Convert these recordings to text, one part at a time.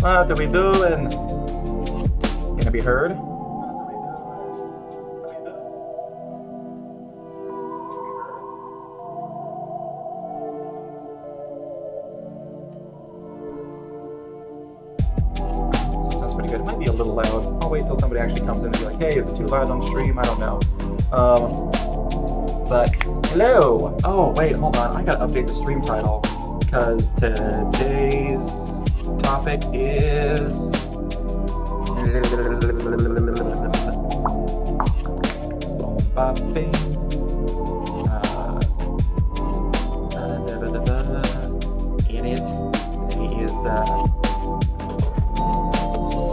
What are we doing? Gonna be heard? This sounds pretty good. It might be a little loud. I'll wait till somebody actually comes in and be like, hey, is it too loud on stream? I don't know. But hello! Oh, wait, hold on. I gotta update the stream title because today's topic is in it. He is the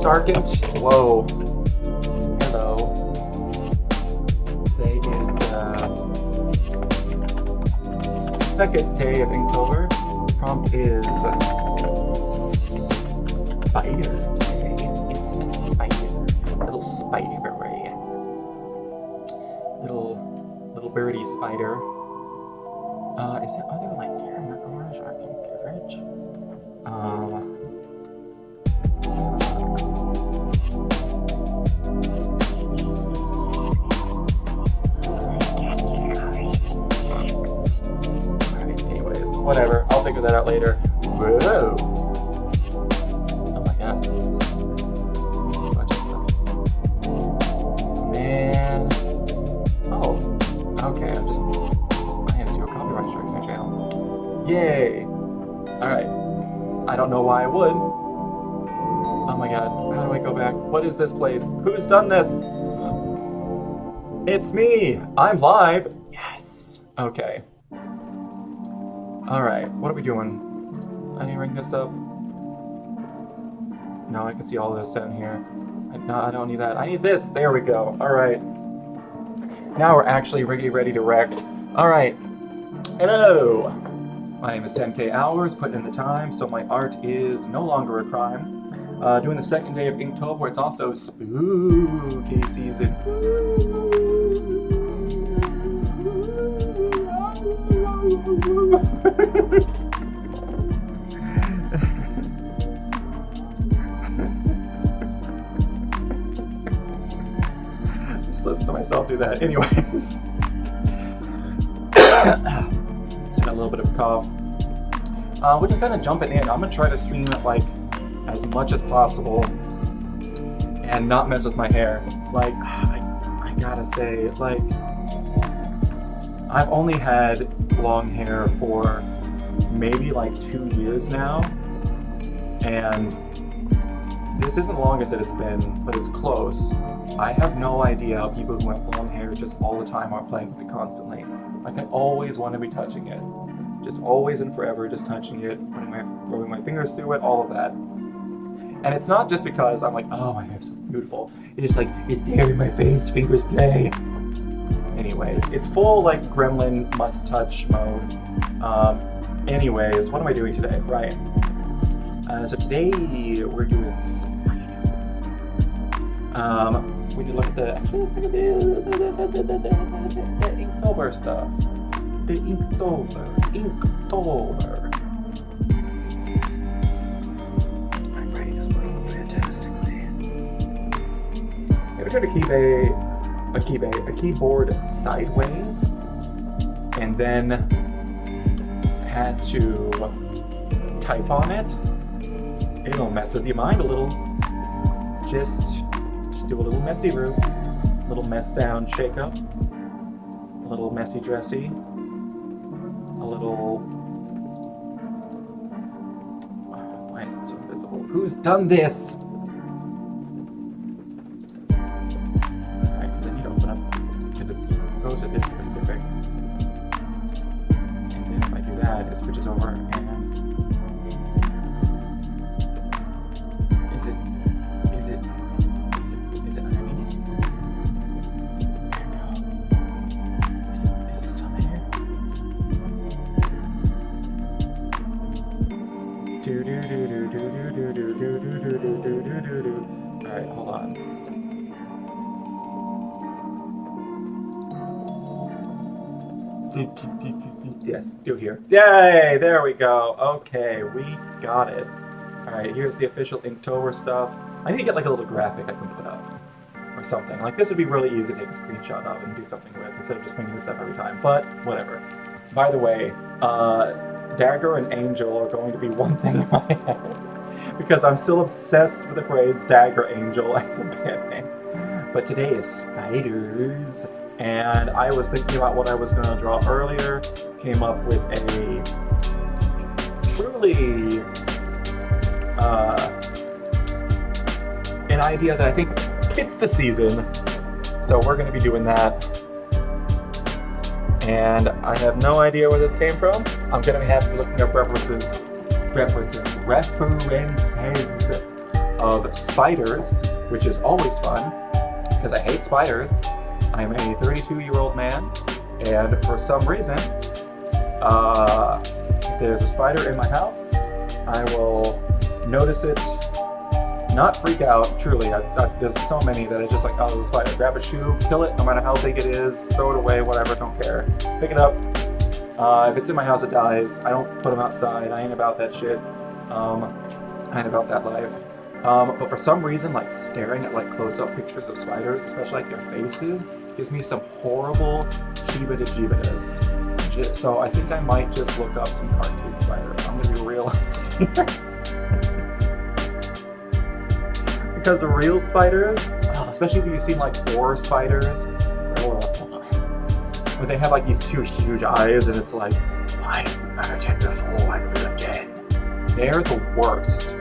Sergeant. Whoa. Hello. Today is the second day of Inktober. Prompt is spider day. It's a spider. Little spider ray. Little birdie spider. Is there other like camera garage or garage? Whatever, I'll figure that out later. Whoa! Oh my god. Man. Oh. Okay, I have 0 copyright strikes on channel. Yay! Alright. I don't know why I would. Oh my god. How do I go back? What is this place? Who's done this? It's me! I'm live! Yes! Okay. Alright, what are we doing? I need to ring this up. No, I can see all of this down here. No, I don't need that. I need this! There we go. Alright. Now we're actually ready to wreck. Alright. Hello! My name is 10K Hours, putting in the time, so my art is no longer a crime. Doing the second day of Inktober, it's also spooky season. Just listen to myself do that. Anyways. Just got a little bit of a cough. We're just kind of jumping in. I'm going to try to stream it like as much as possible and not mess with my hair. Like, I gotta say, like, I've only had long hair for maybe like 2 years now, and this isn't the longest that it's been, but it's close. I have no idea how people who have long hair just all the time are playing with it constantly. Like, I always want to be touching it. Just always and forever just touching it, rubbing my fingers through it, all of that. And it's not just because I'm like, oh, my hair's so beautiful. It's just like, it's there in my face, fingers play. Anyways, it's full like gremlin must touch mode. Anyways, what am I doing today? Right. So today we're doing spider. We need to look at the Inktober stuff. The Inktober. My brain is working fantastically. Ever try to keep a keyboard sideways and then had to type on it? It'll mess with your mind a little. Just do a little messy room, a little mess down shake up, a little messy dressy, a little. Why is it so invisible? Who's done this? Goes at this specific, and then if I do that, it switches over, and is it underneath? There we go. Is it still there? All right, hold on. Yes, do here. Yay! There we go. Okay, we got it. Alright, here's the official Inktober stuff. I need to get like a little graphic I can put up. Or something. Like this would be really easy to take a screenshot of and do something with instead of just painting this up every time. But whatever. By the way, Dagger and Angel are going to be one thing in my head. Because I'm still obsessed with the phrase Dagger Angel as a band name. But today is spiders. And I was thinking about what I was going to draw earlier. Came up with a truly an idea that I think fits the season. So we're going to be doing that. And I have no idea where this came from. I'm going to have to be looking up references of spiders, which is always fun because I hate spiders. I'm a 32-year-old man, and for some reason, if there's a spider in my house, I will notice it, not freak out, truly. There's so many that I just like, oh, there's a spider. Grab a shoe, kill it, no matter how big it is, throw it away, whatever, don't care. Pick it up. If it's in my house, it dies. I don't put them outside. I ain't about that shit. I ain't about that life. But for some reason, like staring at like close-up pictures of spiders, especially like their faces, gives me some horrible heebie-jeebies. So I think I might just look up some cartoon spiders. I'm gonna be real honest here. Because the real spiders, especially if you've seen like horror spiders, where they have like these two huge eyes and it's like, I've murdered before and will again. They're the worst.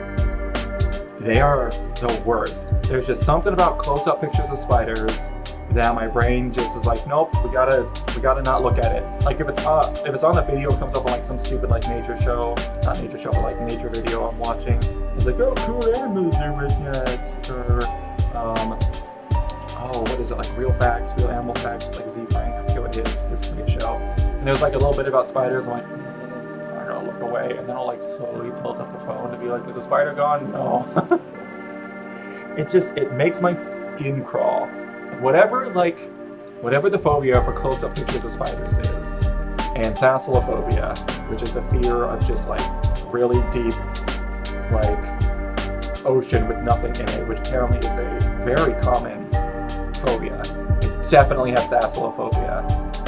They are the worst. There's just something about close-up pictures of spiders that my brain just is like, nope, we gotta not look at it. Like if it's on a video, it comes up on like some stupid like nature show, not nature show, but like nature video I'm watching. It's like, oh, cool animals they're looking at, or what is it, like real animal facts, like Z Frank, I forget what his pretty show. And there's like a little bit about spiders. I'm like, I'm gonna look away, and then I'll like slowly tilt up the phone to be like, is a spider gone? No. It makes my skin crawl. Whatever the phobia for close-up pictures of spiders is, and thalassophobia, which is a fear of just like really deep, like ocean with nothing in it, which apparently is a very common phobia. I definitely have thalassophobia.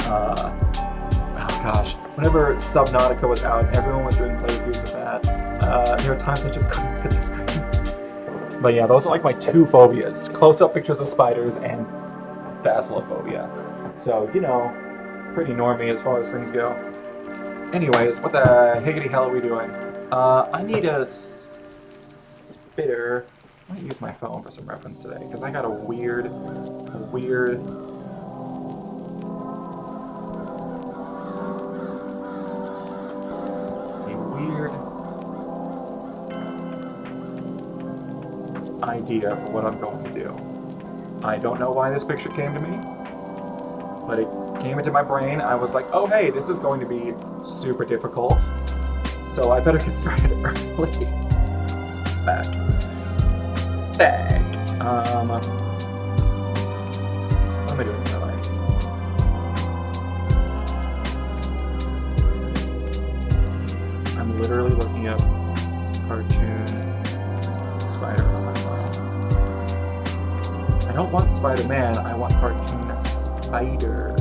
Oh gosh, whenever Subnautica was out, everyone was doing playthroughs of that. There were times I just couldn't look at the screen. But yeah, those are like my two phobias: close-up pictures of spiders and thalassophobia. So, you know, pretty normie as far as things go. Anyways, what the higgity hell are we doing? I need a spitter. I might use my phone for some reference today, because I got a weird idea for what I'm going to do. I don't know why this picture came to me, but it came into my brain. I was like, oh hey, this is going to be super difficult, so I better get started early. Back. What am I doing with my life? I'm literally looking up cartoon spider on my phone. I don't want Spider-Man, I want cartoon spider.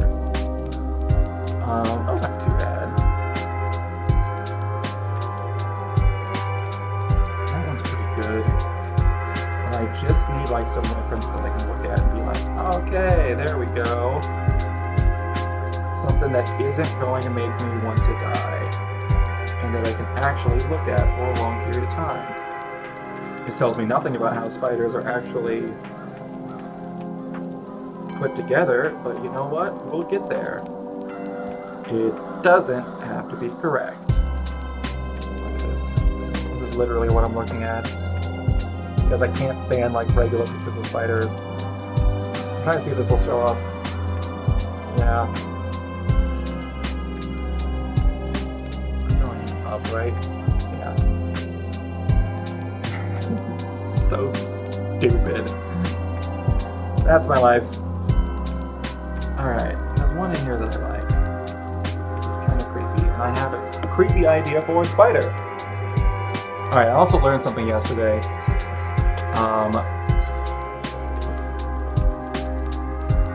Those aren't too bad. That one's pretty good. And I just need like some reference that I can look at and be like, okay, there we go. Something that isn't going to make me want to die, and that I can actually look at for a long period of time. This tells me nothing about how spiders are actually put together, but you know what? We'll get there. It doesn't have to be correct. Look at this. This is literally what I'm looking at. Because I can't stand like regular pictures of spiders. I'm trying to see if this will show up. Yeah. I'm going up, right? Yeah. So stupid. That's my life. Alright, there's one in here that I like. It's kind of creepy, and I have a creepy idea for a spider. Alright, I also learned something yesterday.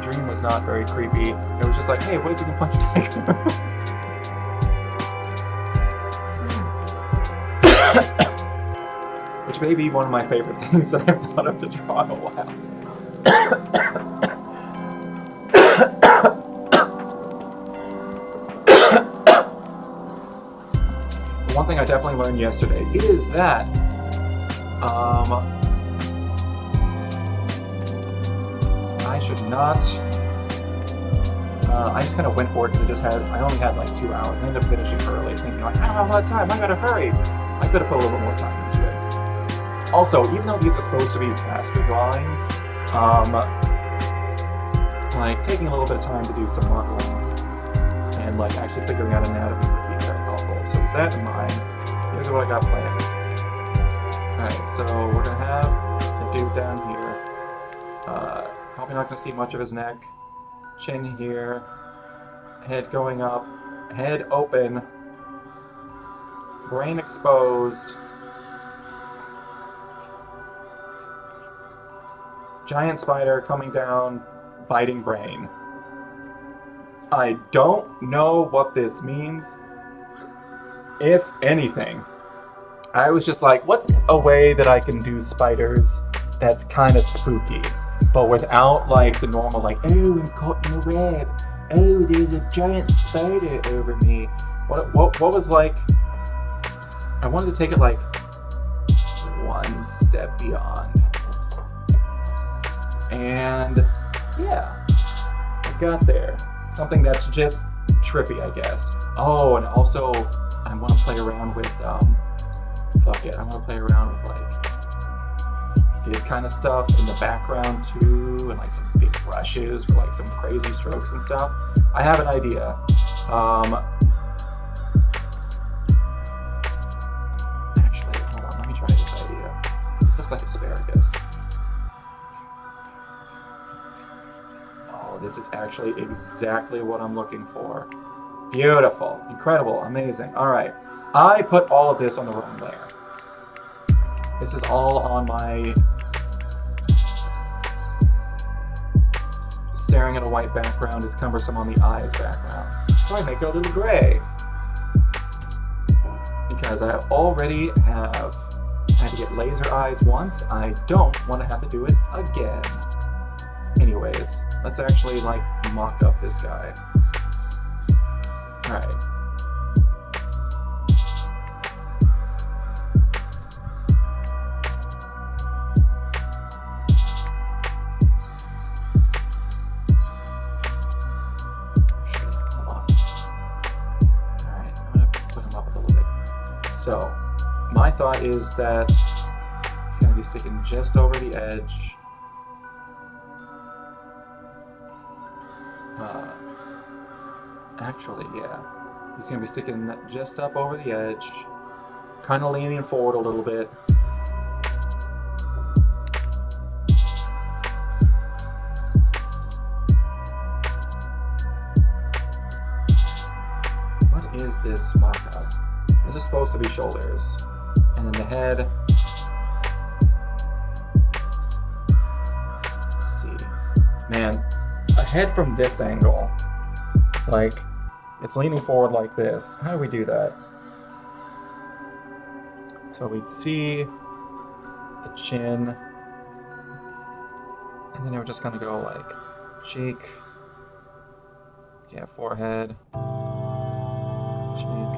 Dream was not very creepy. It was just like, hey, what if you can punch a tiger? Which may be one of my favorite things that I've thought of to draw in a while. One thing I definitely learned yesterday is that I should not. I just kind of went for it because I only had like 2 hours. I ended up finishing early, thinking like, I don't have a lot of time. I gotta hurry. I could have put a little bit more time into it. Also, even though these are supposed to be faster drawings, like taking a little bit of time to do some modeling and like actually figuring out anatomy would be very helpful. So with that in mind, here's what I got planned. Alright, so we're gonna have the dude down here. Probably not gonna see much of his neck. Chin here. Head going up. Head open. Brain exposed. Giant spider coming down, biting brain. I don't know what this means, if anything. I was just like, what's a way that I can do spiders that's kind of spooky, but without like the normal like, oh, I'm caught in a web. Oh, there's a giant spider over me. What was like, I wanted to take it like one step beyond. And yeah, I got there. Something that's just trippy, I guess. Oh, and also I want to play around with, fuck it, I want to play around with like this kind of stuff in the background too, and like some big brushes for like some crazy strokes and stuff. I have an idea. Actually, hold on, let me try this idea. This looks like asparagus. This is actually exactly what I'm looking for. Beautiful, incredible, amazing. All right, I put all of this on the wrong layer. This is all on my staring at a white background is cumbersome on the eyes background. So I make it a little gray. Because I already have had to get laser eyes once, I don't want to have to do it again. Anyways, let's actually like mock up this guy. Alright. Hold on. Alright, I'm gonna put him up a little bit. So, my thought is that it's gonna be sticking just over the edge. Actually, yeah. He's going to be sticking that just up over the edge, kind of leaning forward a little bit. What is this mock-up? This is supposed to be shoulders. And then the head. Let's see. Man, a head from this angle. Like, it's leaning forward like this. How do we do that? So we'd see the chin, and then we're just gonna go like cheek, yeah, forehead, cheek,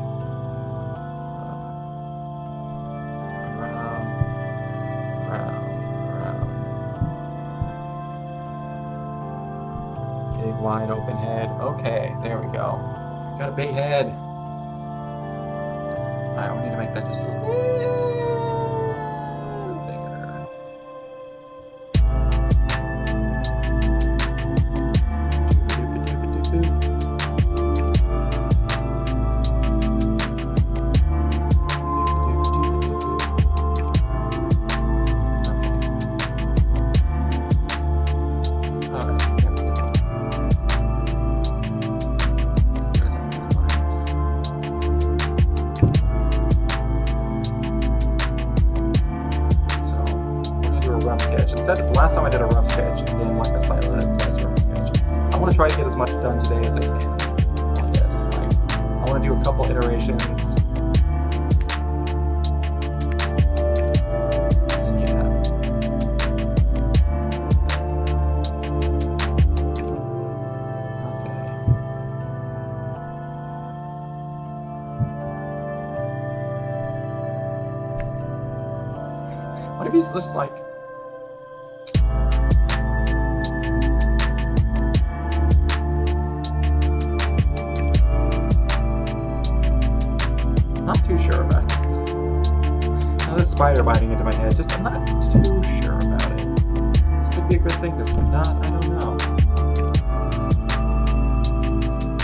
around, big wide open head. Okay, there we go. Got a big head. Alright, we need to make that just a little bigger. rough sketch. Instead, last time I did a rough sketch and then like a slightly less rough sketch. I want to try to get as much done today as I can on this. Like, I want to do a couple iterations. And yeah. Okay. What if he's just like... Not too sure about this. Now this spider biting into my head, I'm not too sure about it. This could be a good thing, this could not, I don't know.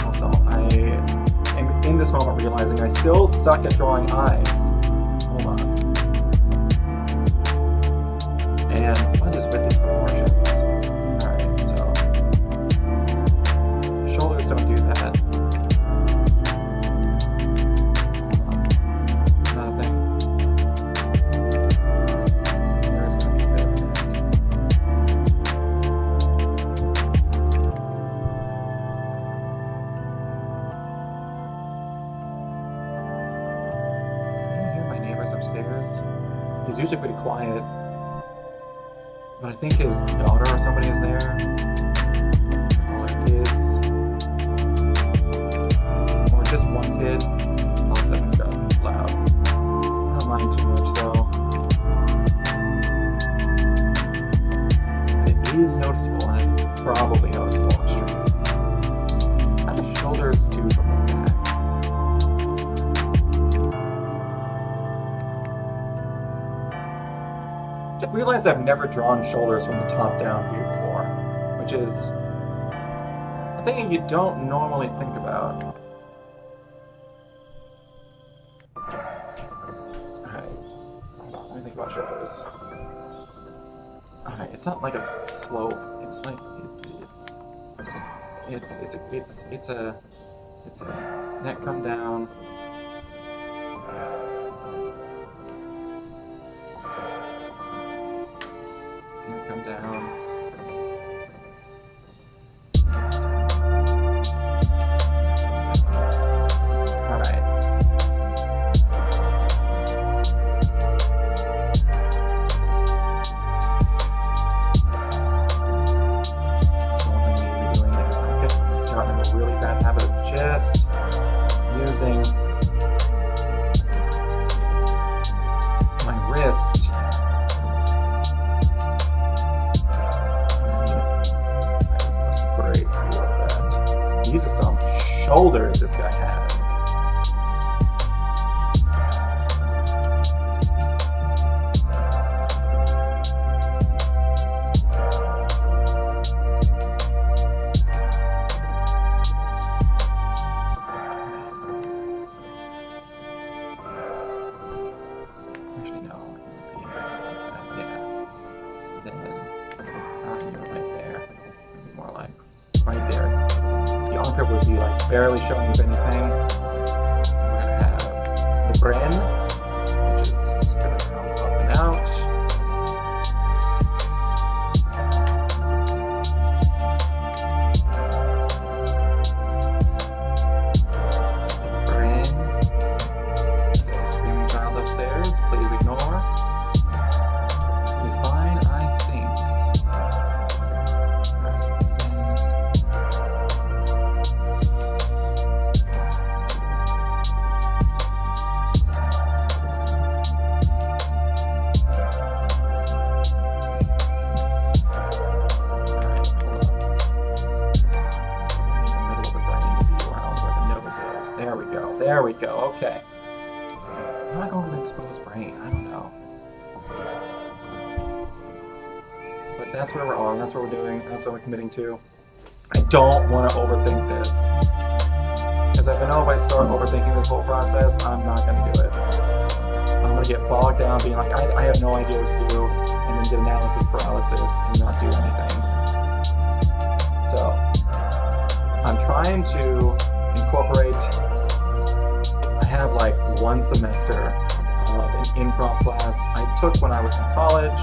Also, I am in this moment realizing I still suck at drawing eyes. Hold on. And what is with these proportions? Alright, so shoulders don't do that. Nothing. There's gonna be a bit of that. Can you hear my neighbors upstairs? He's usually pretty quiet. But I think his daughter or somebody is there. All her kids. Or just one kid. All of a sudden it's got loud. I don't mind too much though. It is noticeable and it's probably noticeable on stream. How do shoulders do from the back? I realized I've never drawn shoulders from the top down view before, which is a thing you don't normally think about. Alright, hold on, let me think about shoulders. Alright, it's not like a slope, it's like, it's a neck come down. Come down. Alright. So one thing we need to be doing is got in a really bad habit of just using my wrist. These are some shoulders this guy has. Actually, no. Yeah. Then, right there. Maybe more like right there. The armpit would be like barely showing if anything. We're gonna have the brin, which is gonna come up and out. Brin. There's a screaming child upstairs. Please ignore. He's fine, I think. There we go, okay. I'm not going to expose brain, I don't know. But that's where we're on, that's what we're doing, that's what we're committing to. I don't want to overthink this. Because I know if I start overthinking this whole process, I'm not going to do it. I'm going to get bogged down being like, I have no idea what to do, and then get analysis paralysis and not do anything. So, I'm trying to incorporate... I have like one semester of an improv class I took when I was in college,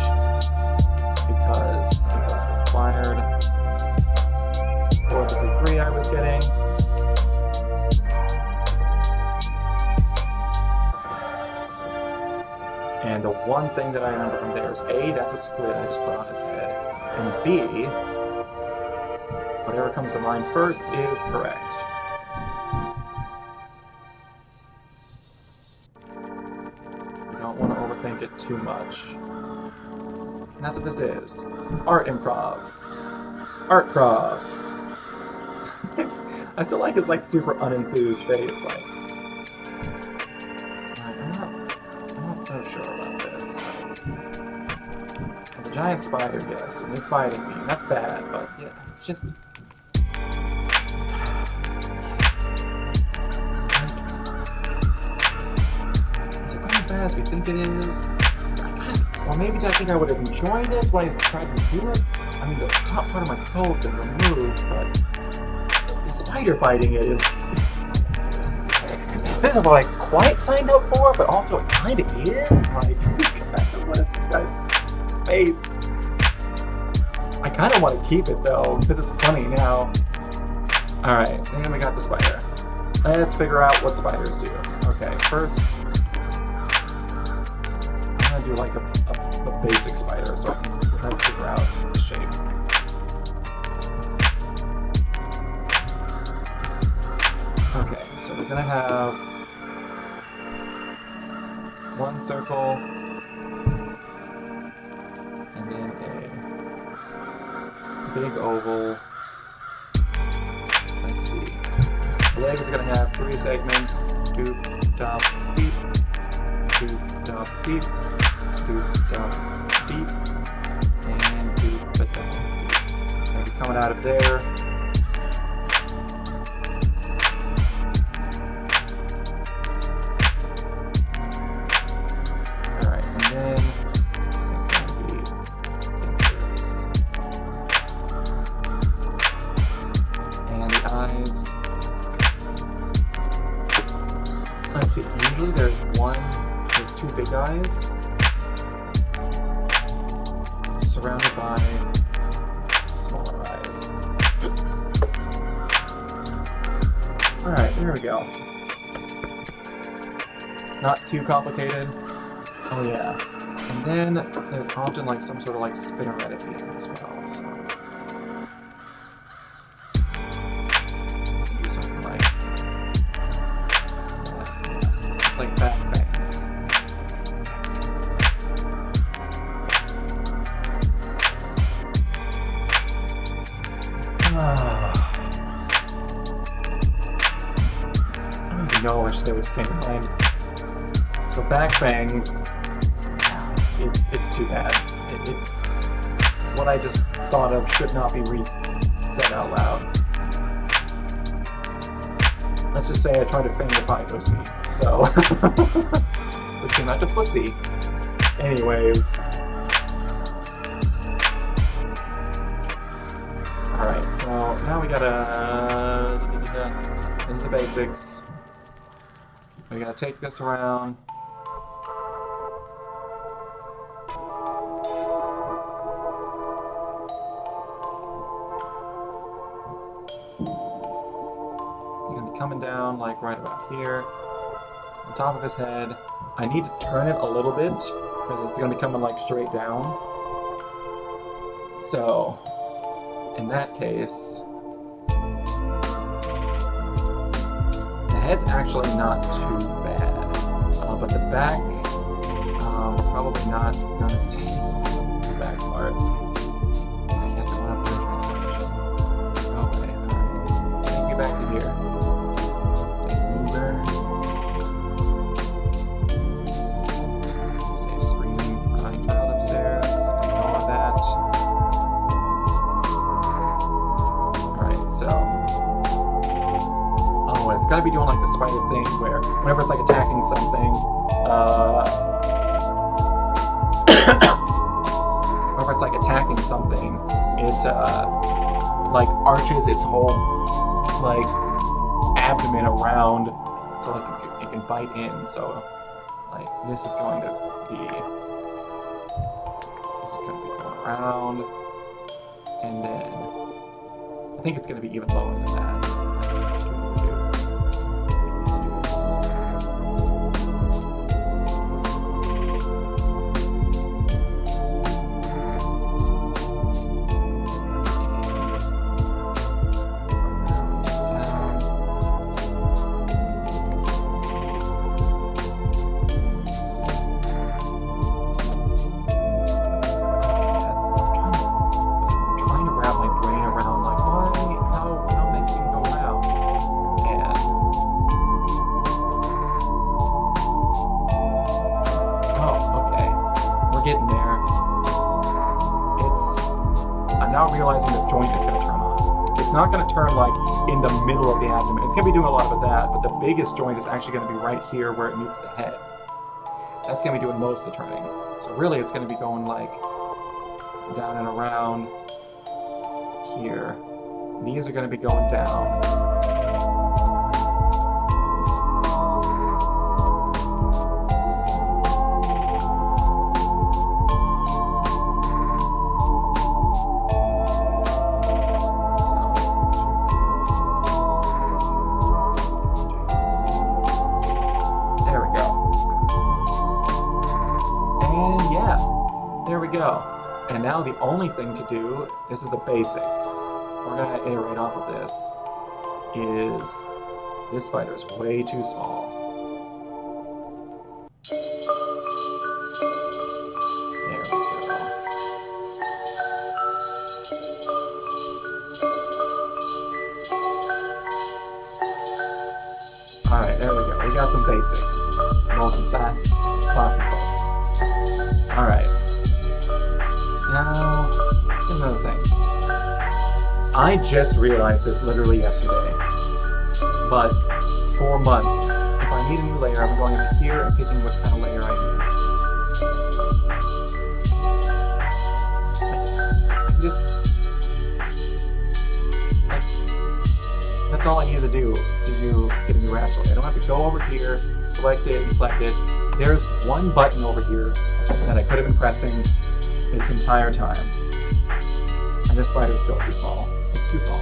one thing that I remember from there is A, that's a squid I just put on his head, and B, whatever comes to mind first is correct. You don't want to overthink it too much. And that's what this is. Art improv. Art-prov. I still like his like super unenthused face, like. I'm not so sure about this. There's a giant spider, yes, and it's biting me. That's bad, but yeah, it's just. Is it not as bad as we think it is? Or maybe I think I would have enjoyed this when I decided to do it. I mean, the top part of my skull's been removed, but the spider biting it is. This isn't what I quite signed up for, but also it kind of is. Like, what is this guy's face? I kind of want to keep it though, because it's funny now. Alright, and we got the spider. Let's figure out what spiders do. Okay, first, I'm gonna do like a basic spider so I can try to figure out the shape. Okay, so we're gonna have one circle and then a big oval. Let's see. The legs are gonna have 3 segments. Doop, dop, beep. Doop, dop, beep. Doop, dop, beep. And doop, dop, beep. Gonna be coming out of there. Alright, and then it's gonna be inserts. And the eyes. Let's see, usually there's 2 big eyes surrounded by smaller eyes. Alright, there we go. Not too complicated. Oh yeah. And then there's often like some sort of like spinneret at the end as well, so. Do something like that. It's like back fangs. I don't even know which they just came to mind. So back fangs, it's too bad. What I just thought of should not be said out loud. Let's just say I tried to fangify pussy, so which came out to pussy. Anyways. Alright, so now we gotta this is the basics. We gotta take this around. It's gonna be coming down like right about here, on top of his head. I need to turn it a little bit because it's gonna be coming like straight down. So, in that case, the head's actually not too bad, but the back, we're probably not gonna see the back part. I guess I want to put a transformation. Okay, alright. Take me back to here. There's a screaming, crying child upstairs. Ignore that. Alright, so. Oh, it's gotta be doing like the spider thing where whenever it's like attacking something, whenever it's like attacking something, it like arches its whole like abdomen around so like it can bite in. So like this is going to be going around, and then I think it's going to be even lower than that. I'm now realizing the joint is going to turn on. It's not going to turn like in the middle of the abdomen. It's going to be doing a lot of that, but the biggest joint is actually going to be right here where it meets the head. That's going to be doing most of the turning. So really it's going to be going like down and around here. These are going to be going down. Go. And now the only thing to do, this is the basics, we're going to iterate off of this, is this spider is way too small. There we go. Alright, there we go. We got some basics. Roll some fat, classicals. Alright. Now, another thing. I just realized this literally yesterday, but for months, if I need a new layer, I'm going into here and picking what kind of layer I need. I can just, that's all I need to do is get a new raster layer. I don't have to go over here, select it, and select it. There's one button over here that I could have been pressing this entire time. And this spider is still too small. It's too small.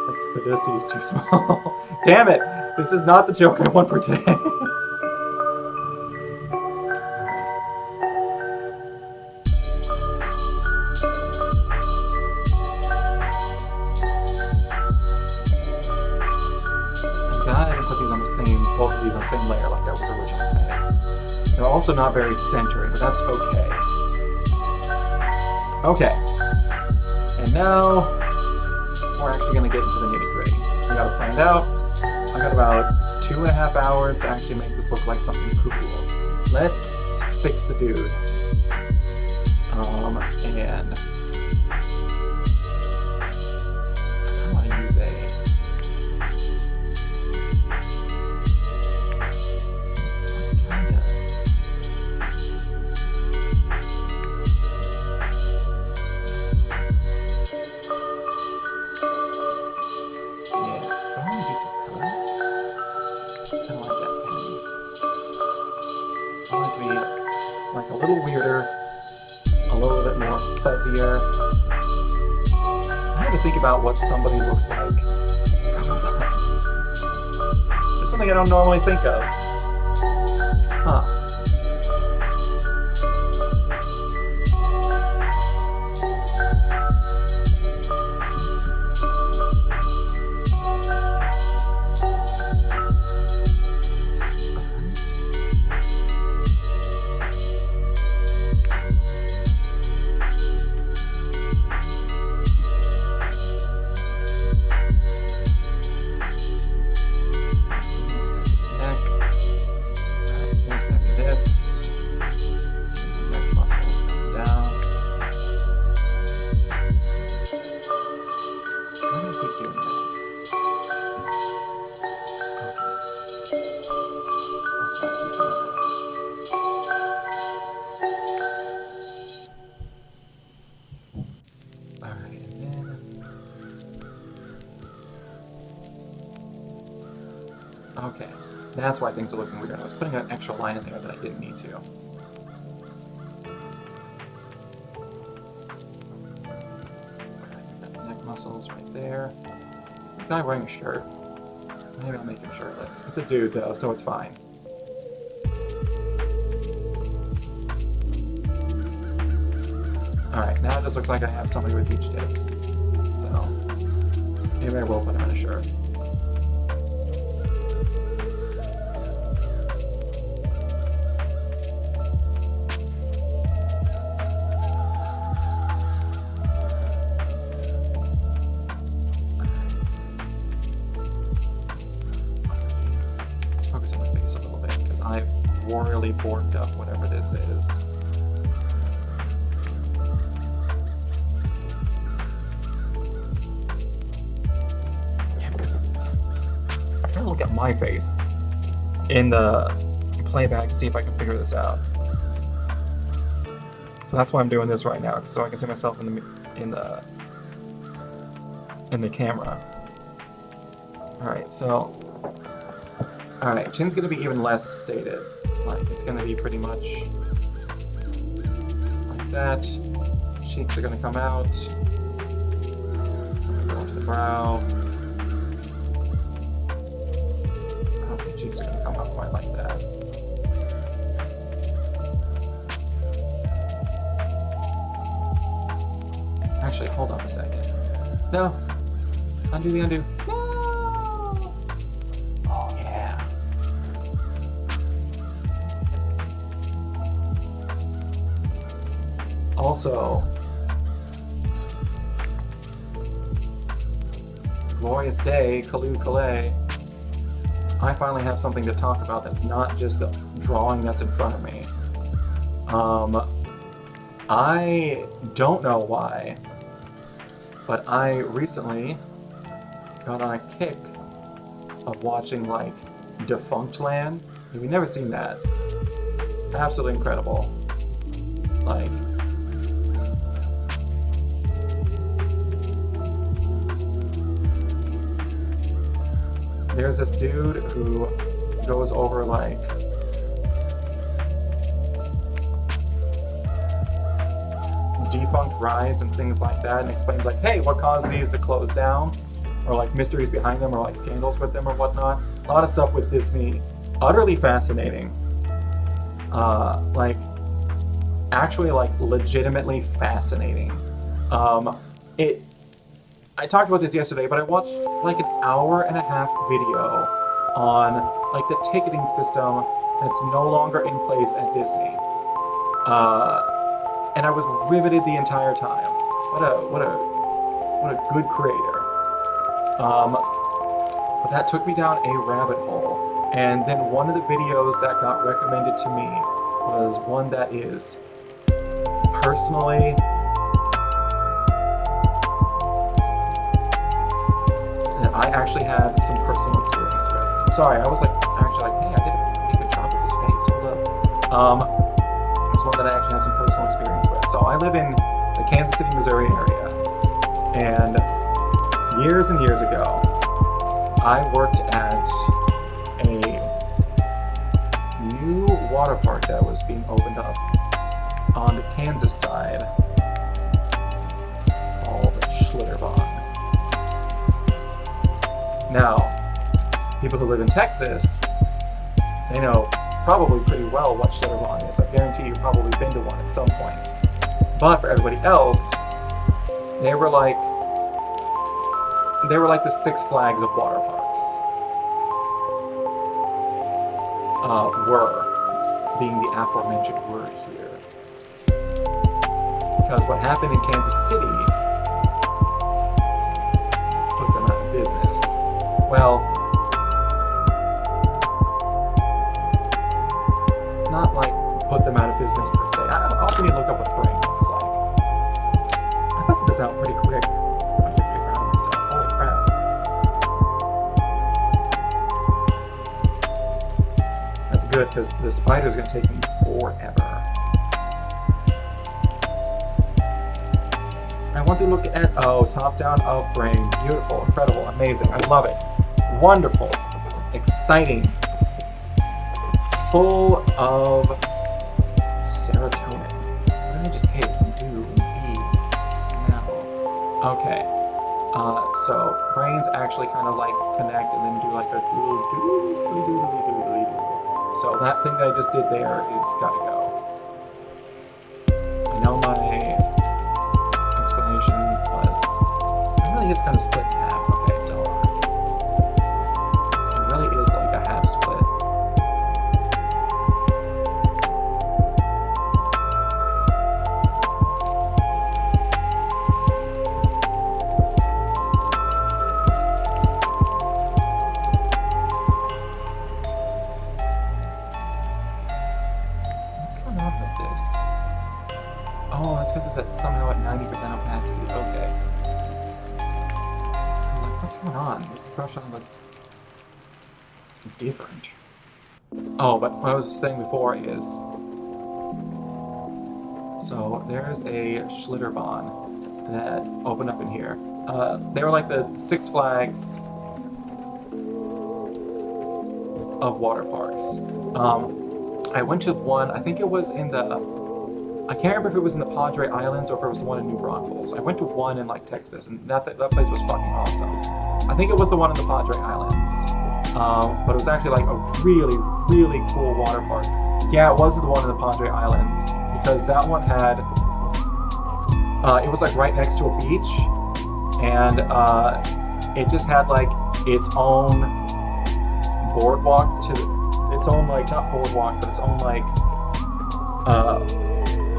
That Spidusi is too small. Damn it! This is not the joke I want for today. Both of these on the same layer like I was originally planning. They're also not very centered, but that's okay. Okay. And now we're actually going to get into the nitty-gritty. We got it planned out. I got about 2.5 hours to actually make this look like something cool. Let's fix the dude. And I want to use a like a little weirder, a little bit more fuzzier. I had to think about what somebody looks like. There's something I don't normally think of. Huh. Okay, that's why things are looking weird. I was putting an extra line in there that I didn't need to. Neck muscles right there. This guy wearing a shirt. Maybe I'll make him shirtless. It's a dude though, so it's fine. Alright, now it just looks like I have somebody with beach tits. So, maybe I will put him in a shirt. royally borked up whatever this is. Yeah, because it's... I'm trying to look at my face in the playback and see if I can figure this out. So that's why I'm doing this right now, so I can see myself in the camera. Alright, so... Alright, chin's gonna be even less stated. Like, it's gonna be pretty much like that. Cheeks are gonna come out. Go into the brow. I don't think cheeks are gonna come out quite like that. Actually, hold on a second. No! Undo the undo. No! Oh, yeah. Also, glorious day, Kalu Kalay. I finally have something to talk about that's not just the drawing that's in front of me. I don't know why, but I recently got on a kick of watching, like, Defunct Land. We've never seen that. Absolutely incredible. Like, there's this dude who goes over, like, defunct rides and things like that, and explains, like, hey, what caused these to close down, or like mysteries behind them, or like scandals with them or whatnot. A lot of stuff with Disney. Utterly fascinating. Like, actually, like, legitimately fascinating. I talked about this yesterday, but I watched like an hour-and-a-half video on like the ticketing system that's no longer in place at Disney. And I was riveted the entire time. What a good creator. But that took me down a rabbit hole. And then one of the videos that got recommended to me was one that is personally that I actually had some personal experience with. Sorry, I was like actually like, hey, I did a pretty good job with this face. Hold up. It's one that I actually have some personal experience with. So I live in the Kansas City, Missouri area, and years and years ago, I worked at a new water park that was being opened up on the Kansas side, called Schlitterbahn. Now, people who live in Texas, they know probably pretty well what Schlitterbahn is. I guarantee you've probably been to one at some point. But for everybody else, they were like the Six Flags of water parks. Were being the aforementioned word here. Because what happened in Kansas City put them out of business. Well, not like put them out of business per se. I also need to look up what brain looks like. I busted this out pretty quick. I should figure out myself. Holy crap. That's good, because the spider's going to take me forever. I want to look at, top down of brain. Beautiful, incredible, amazing. I love it. Wonderful, exciting, full of serotonin. What did I just hit? Do, eat, smell. Okay. So brains actually kind of like connect and then do like a doo. So that thing that I just did there is gotta go. I know my explanation was, it really is kind of split in half. Okay, so it really is like a half split. at somehow at 90% opacity. Okay. I was like, what's going on? This brush on looks different. Oh, but what I was saying before is, so there's a Schlitterbahn that opened up in here. They were like the Six Flags of water parks. I went to one, I think it was in the, I can't remember if it was in the Padre Islands or if it was the one in New Braunfels. I went to one in like Texas, and that place was fucking awesome. I think it was the one in the Padre Islands. But it was actually like a really, really cool water park. Yeah, it wasn't the one in the Padre Islands, because that one had, it was like right next to a beach, and it just had like its own boardwalk its own like, not boardwalk, but its own like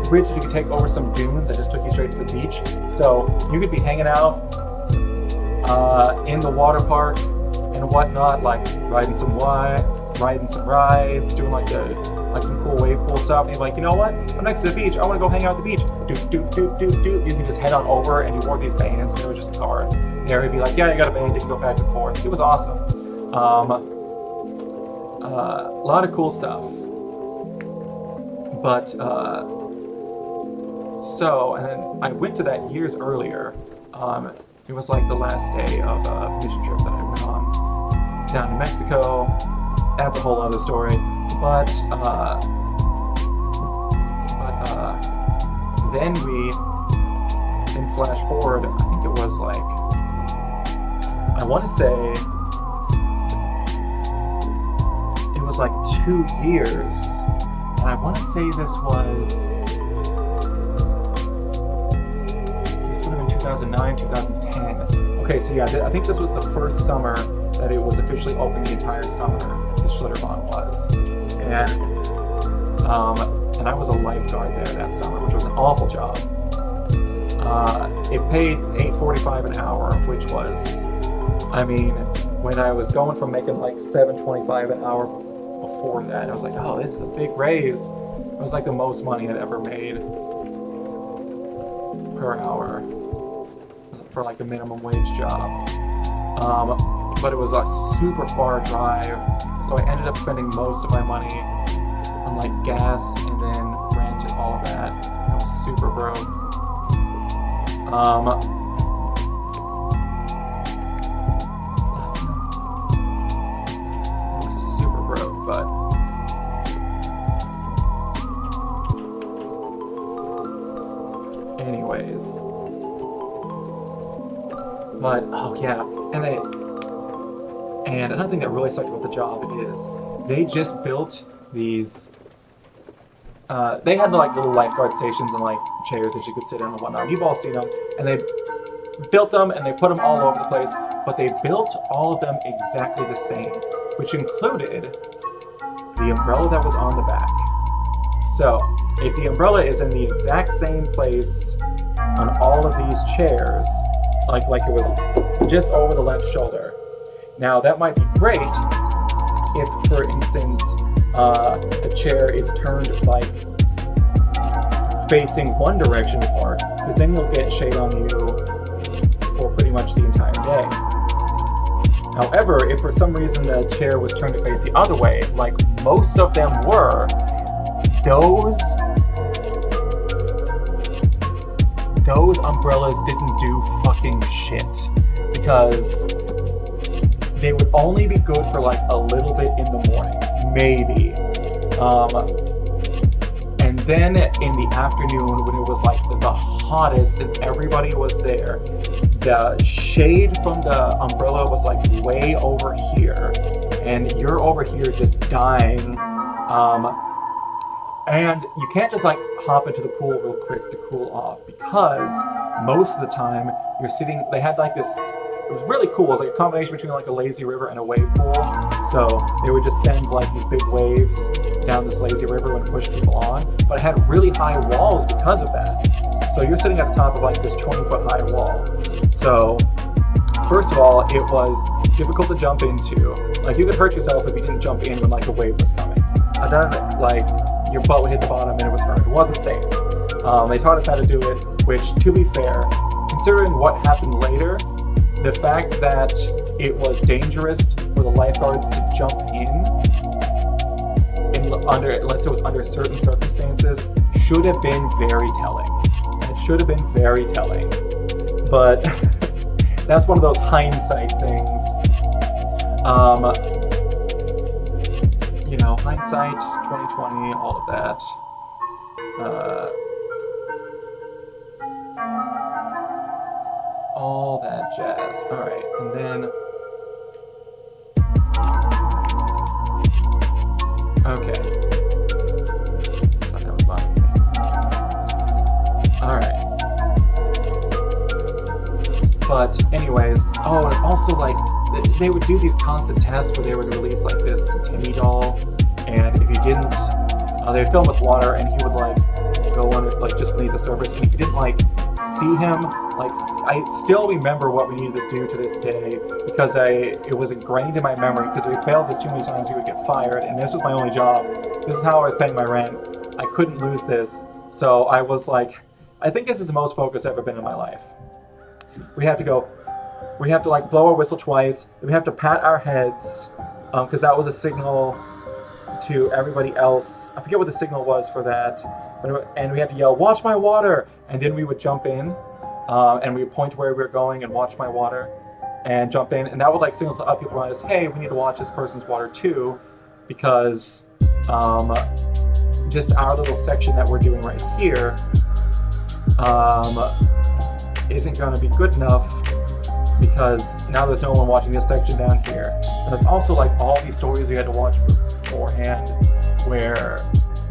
bridge that you could take over some dunes that just took you straight to the beach. So you could be hanging out in the water park and whatnot, like riding some rides, doing like some cool wave pool stuff. And you're like, you know what? I'm next to the beach. I want to go hang out at the beach. You can just head on over, and you wore these bands, and it was just a card. And he'd be like, yeah, you got a band. You can go back and forth. It was awesome. A lot of cool stuff. But so, and then I went to that years earlier. It was like the last day of a mission trip that I went on down to Mexico. That's a whole other story. But then flash forward, I think it was like, I want to say, it was like 2 years. And I want to say this would have been 2009, 2010. Okay, so yeah, I think this was the first summer that it was officially open, the entire summer, the Schlitterbahn was. And I was a lifeguard there that summer, which was an awful job. It paid $8.45 an hour, which was, I mean, when I was going from making like $7.25 an hour before that, I was like, oh, this is a big raise. It was like the most money I'd ever made per hour for like a minimum wage job. But it was a super far drive, so I ended up spending most of my money on like gas and then rent and all of that. I was super broke. I was super broke, but anyways. But oh yeah, and another thing that really sucked about the job is they just built these. They had like little lifeguard stations and like chairs that you could sit in and whatnot. You've all seen them, and they built them and they put them all over the place. But they built all of them exactly the same, which included the umbrella that was on the back. So if the umbrella is in the exact same place on all of these chairs, like it was just over the left shoulder. Now that might be great if, for instance, a chair is turned like facing one direction apart, because then you'll get shade on you for pretty much the entire day. However, if for some reason the chair was turned to face the other way, like most of them were, those umbrellas didn't do fucking shit, because they would only be good for like a little bit in the morning, maybe. And then in the afternoon, when it was like the hottest and everybody was there, the shade from the umbrella was like way over here, and you're over here just dying. And you can't just like hop into the pool real quick to cool off, because most of the time you're sitting, they had like this, it was really cool. It was like a combination between like a lazy river and a wave pool. So they would just send like these big waves down this lazy river and push people on. But it had really high walls because of that. So you're sitting at the top of like this 20-foot high wall. So first of all, it was difficult to jump into. Like you could hurt yourself if you didn't jump in when like a wave was coming. And then like your butt would hit the bottom and it was hurt. It wasn't safe. They taught us how to do it. which, to be fair, considering what happened later, the fact that it was dangerous for the lifeguards to jump unless it was under certain circumstances, should have been very telling. It should have been very telling. But that's one of those hindsight things. Hindsight, 2020, all of that. All that jazz. All right, and then. Okay. Thought that was bothering me. All right. But anyways, and also like they would do these constant tests where they would release like this Timmy doll, and if you didn't, they would fill him with water, and he would like go under like just beneath the surface, and if you didn't like see him, like I still remember what we needed to do to this day because it was ingrained in my memory because if we failed this too many times we would get fired, and this was my only job. This is how I was paying my rent. I couldn't lose this, so I was like, I think this is the most focused I've ever been in my life. We have to like blow our whistle twice. We have to pat our heads because that was a signal to everybody else. I forget what the signal was for that, and we had to yell, "Watch my water!" And then we would jump in, and we would point to where we were going and watch my water, and jump in, and that would like signal to other people around us, "Hey, we need to watch this person's water too," because just our little section that we're doing right here isn't going to be good enough because now there's no one watching this section down here. And there's also like all these stories we had to watch beforehand where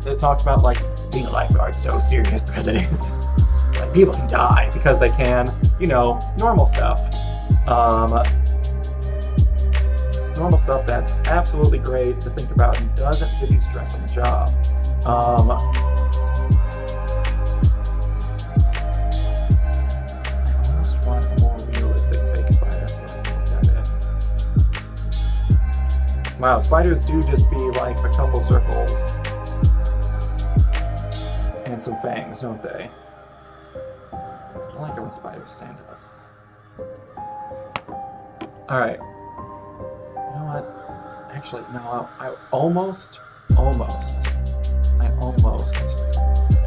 they talked about like being a lifeguard so serious because it is. Like people can die because they can, normal stuff. Normal stuff that's absolutely great to think about and doesn't give you stress on the job. I almost want a more realistic fake spider so I can look at it. Wow, spiders do just be like a couple circles and some fangs, don't they? I like it when spiders stand up. Alright. You know what? Actually, no, I almost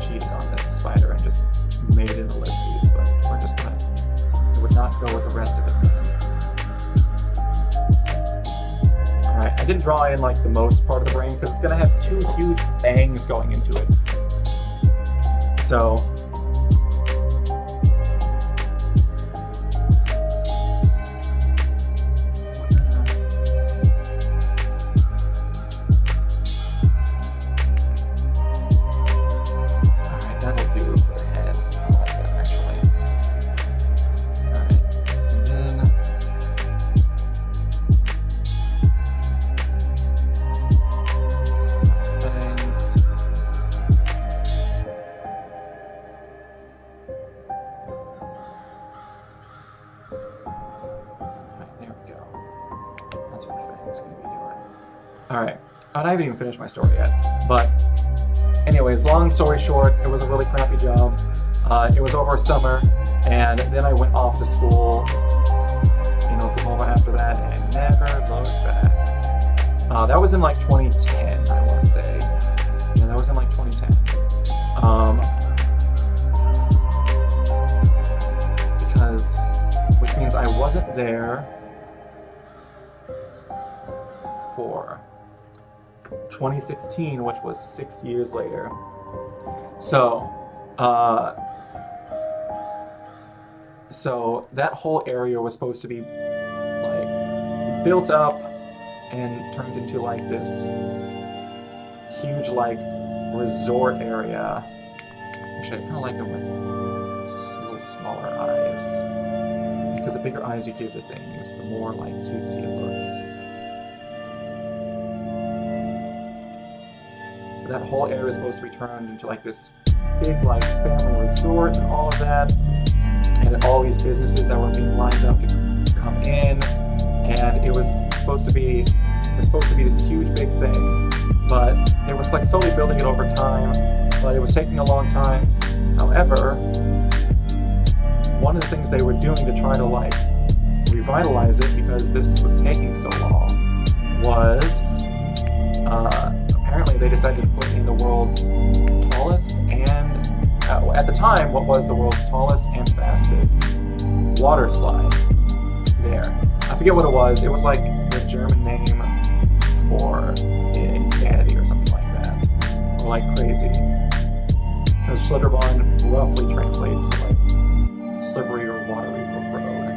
cheated on this spider and just made it into ellipses, but we would not go with the rest of it then. Alright, I didn't draw in like the most part of the brain because it's gonna have two huge bangs going into it. So Alright, I haven't even finished my story yet, but anyways, long story short, it was a really crappy job. It was over summer, and then I went off to school, Oklahoma after that, and never looked back. That was in like 2010, I want to say. Yeah, that was in like 2010. Which means I wasn't there for 2016, which was 6 years later. So that whole area was supposed to be like built up and turned into like this huge like resort area. Actually, I kind of like it with little smaller eyes, because the bigger eyes you give to things, the more like cutesy it looks. That whole area is supposed to be turned into like this big like family resort and all of that, and all these businesses that were being lined up to come in, and it was supposed to be this huge big thing, but they were like slowly building it over time, but it was taking a long time. However, one of the things they were doing to try to like revitalize it, because this was taking so long, was apparently they decided to put in the world's tallest and at the time what was the world's tallest and fastest water slide there. I forget what it was. It was like the German name for insanity or something like that, or like crazy, because Schlitterbahn roughly translates to like slippery or watery road.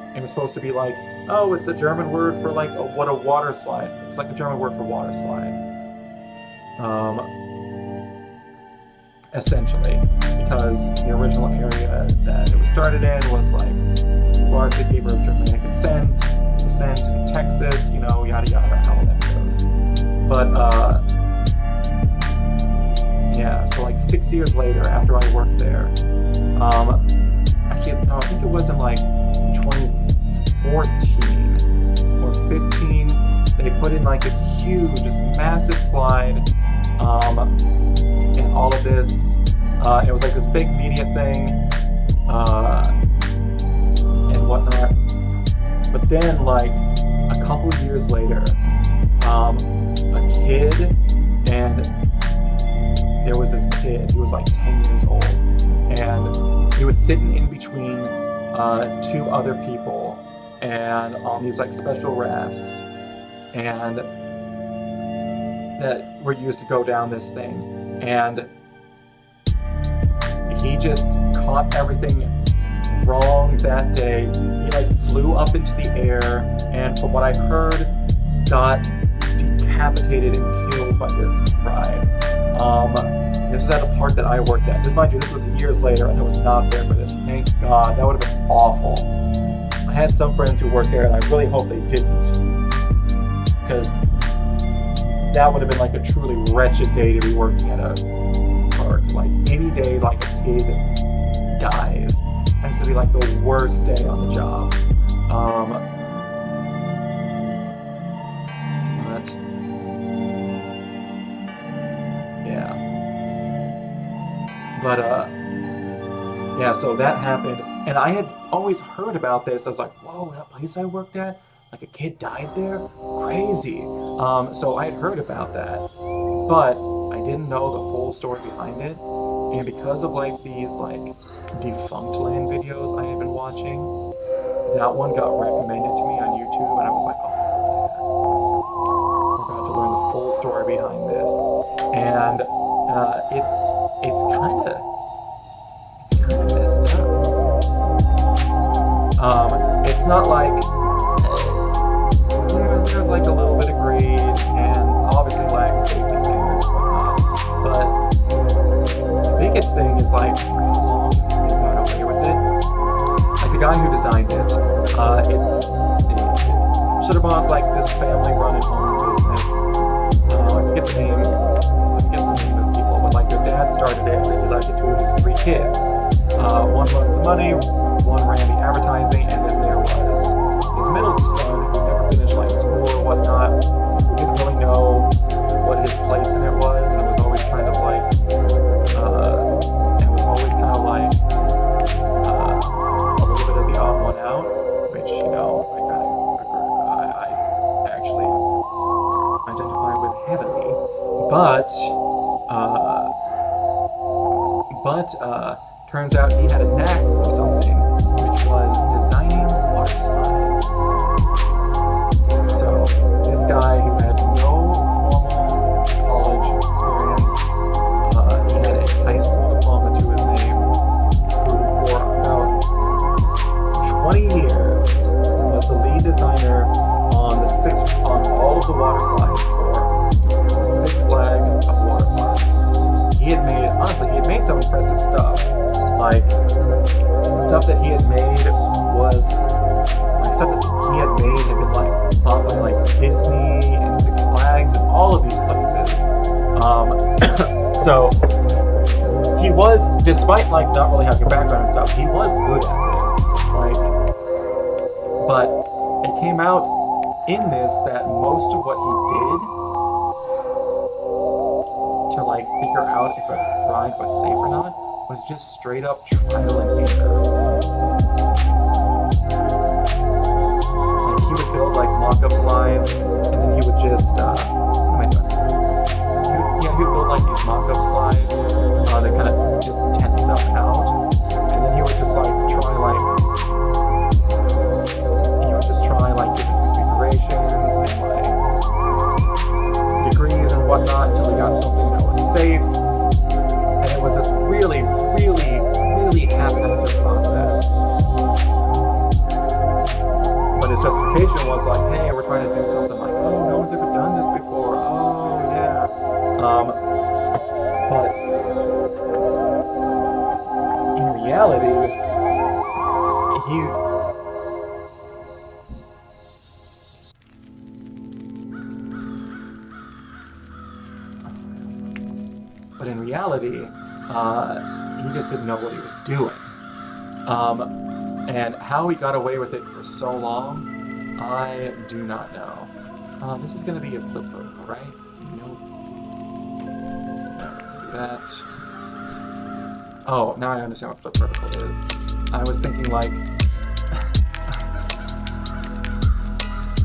And it was supposed to be like, oh, it's the German word for like what a water slide. It's like the German word for water slide. Essentially, because the original area that it was started in was like largely people of Germanic descent in Texas, you know, yada yada, how that goes. But yeah, so like 6 years later, after I worked there, actually, no, I think it was in like 2014 or 15, they put in like this huge, just massive slide, and all of this, it was like this big media thing, and whatnot. But then, like, a couple of years later, a kid, and there was this kid, he was like 10 years old, and he was sitting in between two other people, and on these like special rafts, and that were used to go down this thing, and he just caught everything wrong that day. He like flew up into the air, and from what I heard, got decapitated and killed by this ride. This was at a park that I worked at. Just mind you, this was years later, and I was not there for this. Thank God, that would have been awful. I had some friends who worked there, and I really hope they didn't, because that would have been like a truly wretched day to be working at a park. Like any day, like a kid dies, tends to be like the worst day on the job. But yeah, but yeah. So that happened, and I had always heard about this. I was like, whoa, that place I worked at, like a kid died there? Crazy. So I had heard about that, but I didn't know the full story behind it. And because of like these like defunct land videos I had been watching, that one got recommended to me on YouTube, and I was like, oh, we're about to learn the full story behind this. And it's kind of messed up. It's not like there's like a little bit of greed and obviously like safety standards and whatnot, but the biggest thing is like how long they got away with it. Like the guy who designed it, Shutterbah's like this family-run home business. I forget the name of people, but like their dad started it and they left it to his 3 kids. One runs the money, one ran the advertising, and then there was his middle son who never finished like school or whatnot, who didn't really know what his place in it was, and it was always kind of like, a little bit of the odd one out, which, you know, I actually identify with heavily, but turns out he had a knack for something, which was designing water slides. So this guy who had no formal college experience, he had a high school diploma to his name, who for about 20 years was the lead designer on all of the water slides for the Six Flags of water parks. He had made some impressive stuff. Like, the stuff that he had made was, like, stuff that he had made had been, like, bought by, like, Disney and Six Flags and all of these places. So, he was, despite, like, not really having a background and stuff, he was good at this. Like, but it came out in this that most of what he did to, like, figure out if a ride was safe or not was just straight up trial and error. Like he would build like mock-up slides, and then he would just what am I doing? He would build like these mock-up slides that kind of just test stuff out, and then he would just like try like different configurations and like degrees and whatnot until he got something that was safe. And it was this really, really, really haphazard process. But his justification was like, hey, we're trying to do something like, oh, no one's ever done this before. Oh, yeah. But in reality, he just didn't know what he was doing. And how he got away with it for so long, I do not know. This is going to be a flip vertical, right? Nope. No, do that. Oh, now I understand what flip vertical is. I was thinking like...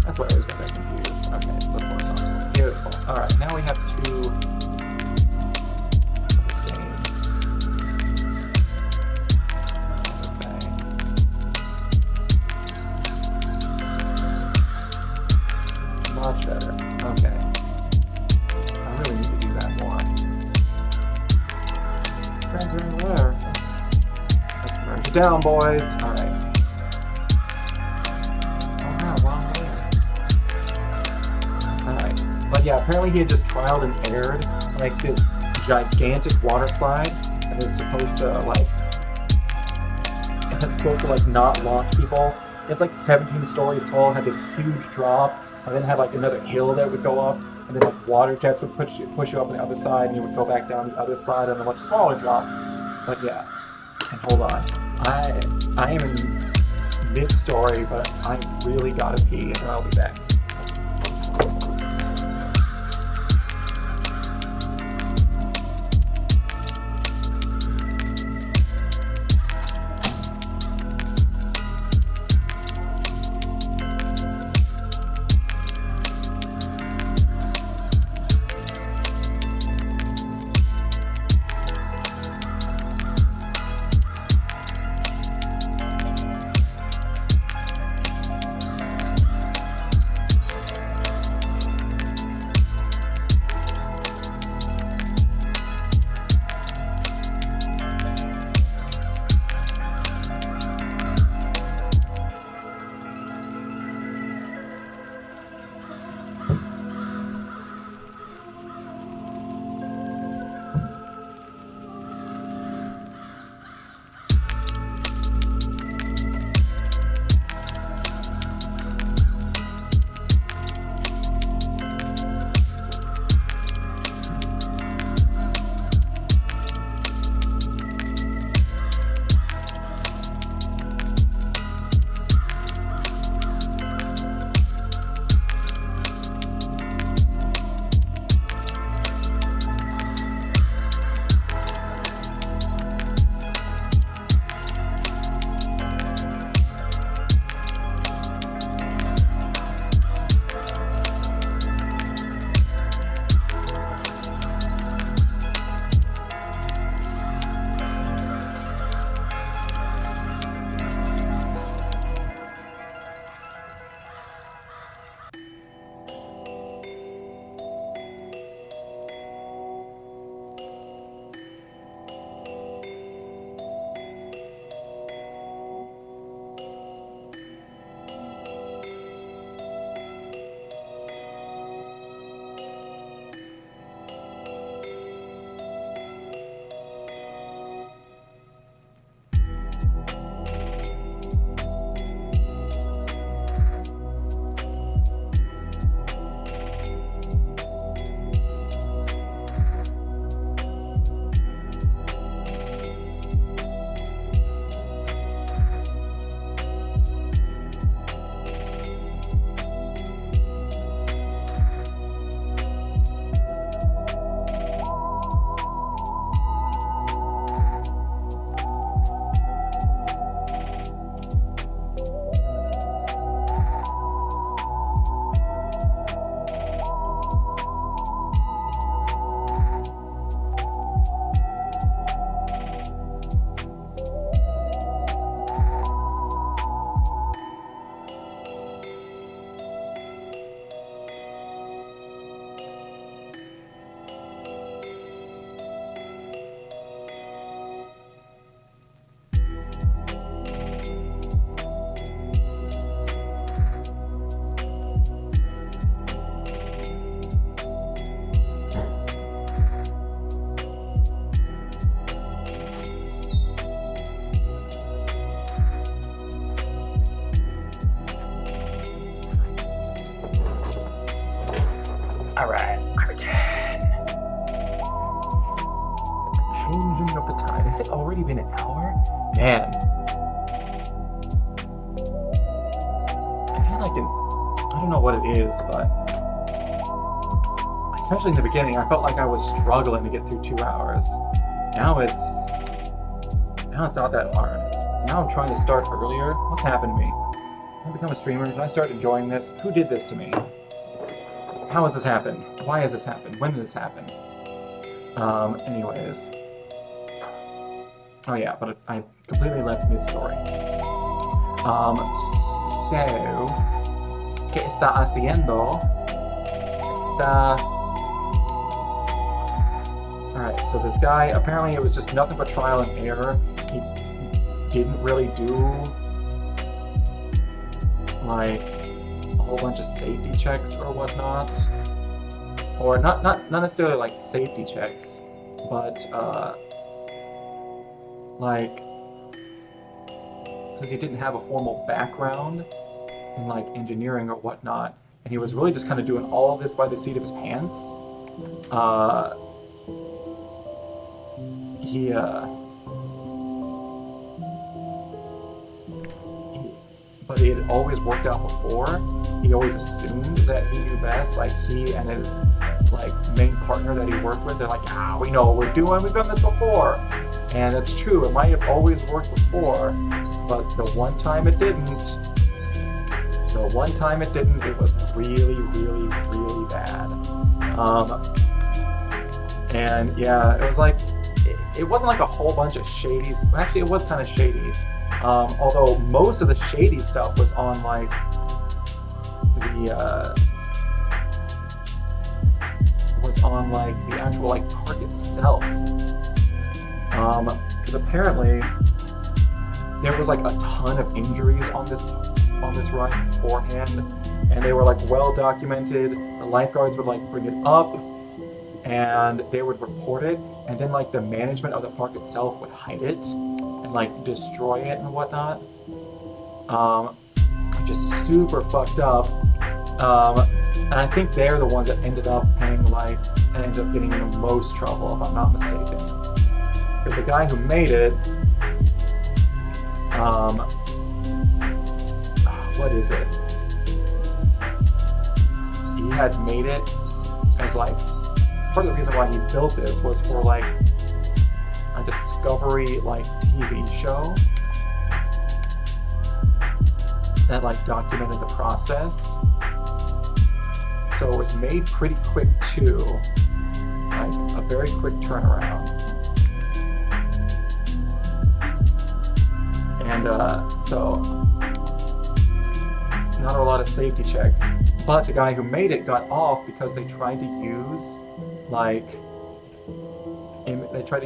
That's why I always got that confused. Okay, flip horizontal. Beautiful. Alright, now we have two... Much better. Okay. I really need to do that more. Render in there. Let's merge it down, boys. Alright. Oh no, wrong layer. Alright. But yeah, apparently he had just trialed and errored like this gigantic water slide that is supposed to like not launch people. It's like 17 stories tall, had this huge drop. And then had like another hill that would go up, and then like water jets would push you up on the other side, and you would go back down the other side on a much smaller drop. But yeah, and hold on, I am in mid-story, but I really gotta pee, and then I'll be back. Alright, number 10. Changing of the tide. Has it already been an hour? Man. I feel like I don't know what it is, but especially in the beginning, I felt like I was struggling to get through 2 hours. Now it's not that hard. Now I'm trying to start earlier. What's happened to me? Did I become a streamer? Did I start enjoying this? Who did this to me? How has this happened? Why has this happened? When did this happen? Anyways. Oh yeah, but I completely left mid-story. So... ¿Qué está haciendo? Alright, so this guy, apparently it was just nothing but trial and error. He didn't really do, like, a whole bunch of safety checks or whatnot. Or not necessarily like safety checks, but like, since he didn't have a formal background in like engineering or whatnot, and he was really just kind of doing all of this by the seat of his pants, but it had always worked out before. He always assumed that he knew best. Like, he and his like main partner that he worked with, they're like, we know what we're doing, we've done this before. And it's true, it might have always worked before, but the one time it didn't, it was really, really, really bad. And yeah, it was like, it wasn't like a whole bunch of shady, actually it was kind of shady. Although most of the shady stuff was on like the actual like park itself. Because apparently there was like a ton of injuries on this ride beforehand, and they were like well documented. The lifeguards would like bring it up and they would report it, and then like the management of the park itself would hide it and like destroy it and whatnot. Just super fucked up. And I think they're the ones that ended up getting in the most trouble, if I'm not mistaken. Because the guy who made it, what is it? He had made it as like, part of the reason why he built this was for like a Discovery like TV show that like documented the process. So it was made pretty quick too, like a very quick turnaround. And so not a lot of safety checks, but the guy who made it got off because they tried to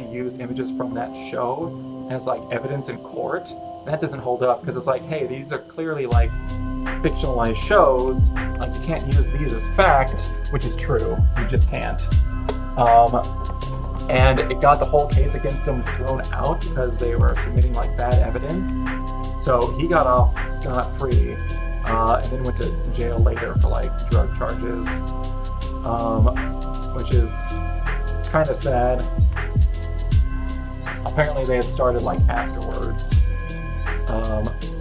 use images from that show as like evidence in court. That doesn't hold up because it's like, hey, these are clearly like fictionalized shows, like you can't use these as fact, which is true, you just can't. And it got the whole case against him thrown out because they were submitting like bad evidence. So he got off scot-free, and then went to jail later for like drug charges, which is kind of sad. Apparently they had started like afterwards.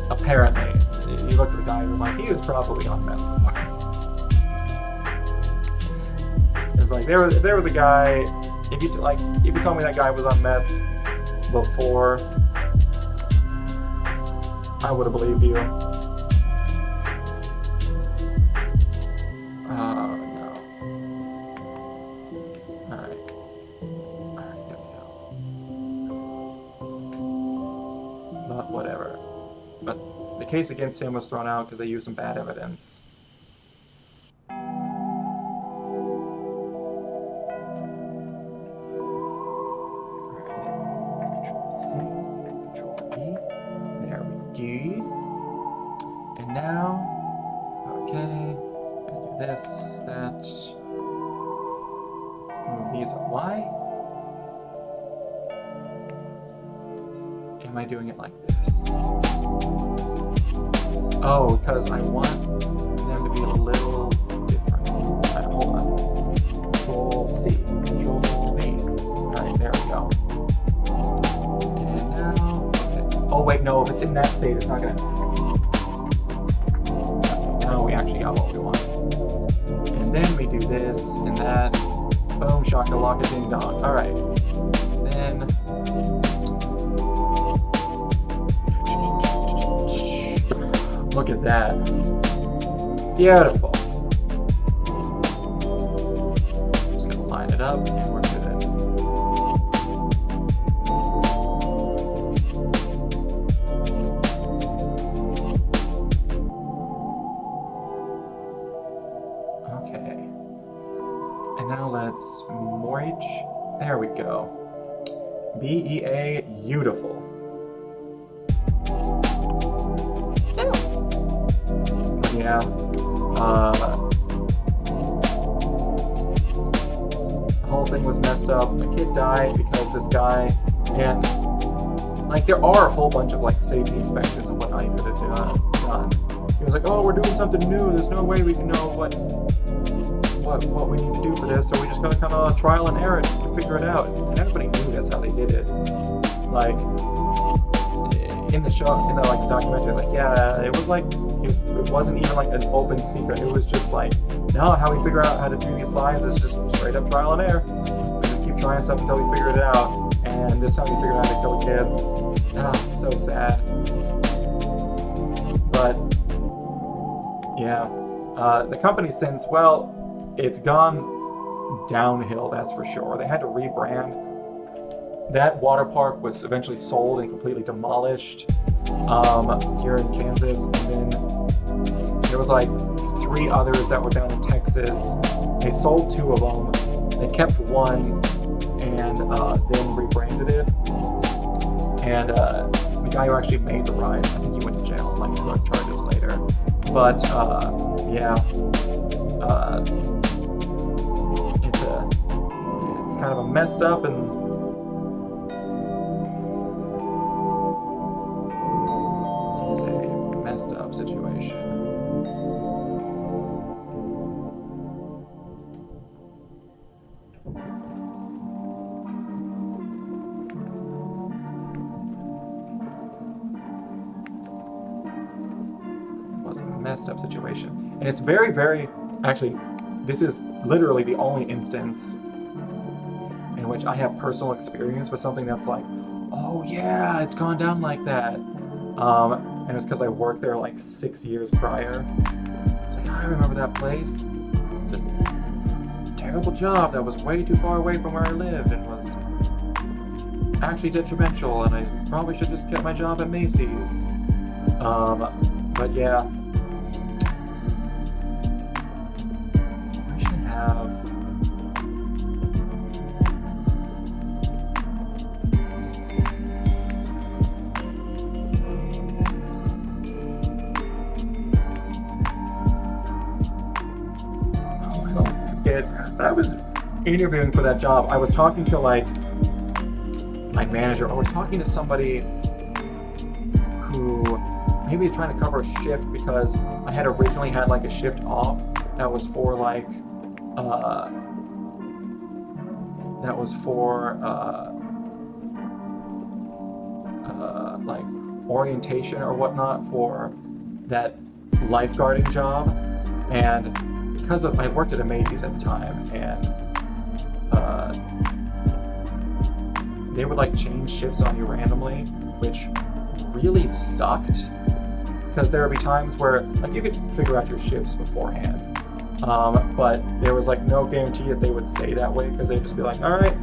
Apparently, you look at the guy and like, he was probably on meth. It's like there was a guy. If you told me that guy was on meth before, I would have believed you. No. Alright, there we go. But whatever. But the case against him was thrown out because they used some bad evidence. And now, okay, I do this, that, move these. Why am I doing it like this? Oh, because I want them to be a little different. Alright, hold on. it's in that state, it's not gonna. Now we actually got what we want. And then we do this and that. Boom, shakalaka ding dong. Alright. Then. Look at that. Beautiful. Just gonna line it up and we're good. Okay. And now let's merge. There we go. BEA, beautiful. Yeah. The whole thing was messed up. My kid died because this guy, and like there are a whole bunch of like safety inspections and whatnot you could have done. He was like, "Oh, we're doing something new. There's no way we can know what we need to do for this, so we just gotta kind of trial and error to figure it out." And everybody knew that's how they did it. Like in the show, in the like the documentary, like yeah, it was like. It wasn't even like an open secret. It was just like, no, how we figure out how to do these slides is just straight up trial and error. We just keep trying stuff until we figure it out. And this time we figured out how to kill a kid. Ah, it's so sad. But yeah, the company since, well, it's gone downhill, that's for sure. They had to rebrand. That water park was eventually sold and completely demolished here in Kansas, and then there was like 3 others that were down in Texas. They sold 2 of them. They kept one and then rebranded it. And the guy who actually made the ride, I think he went to jail on like drug charges later. But yeah, it's kind of a messed up and. Up situation. It was a messed up situation. And it's very, very, actually, this is literally the only instance in which I have personal experience with something that's like, oh yeah, it's gone down like that. And it's because I worked there like 6 years prior. It's like, I remember that place. It was a terrible job that was way too far away from where I lived and was actually detrimental, and I probably should just get my job at Macy's. But yeah. We should have... When I was interviewing for that job, I was talking to like my manager, or I was talking to somebody who maybe is trying to cover a shift because I had originally had like a shift off that was for like like orientation or whatnot for that lifeguarding job. And because I worked at a Macy's at the time, and they would like change shifts on you randomly, which really sucked. Because there would be times where like you could figure out your shifts beforehand, but there was like no guarantee that they would stay that way, because they'd just be like, all right,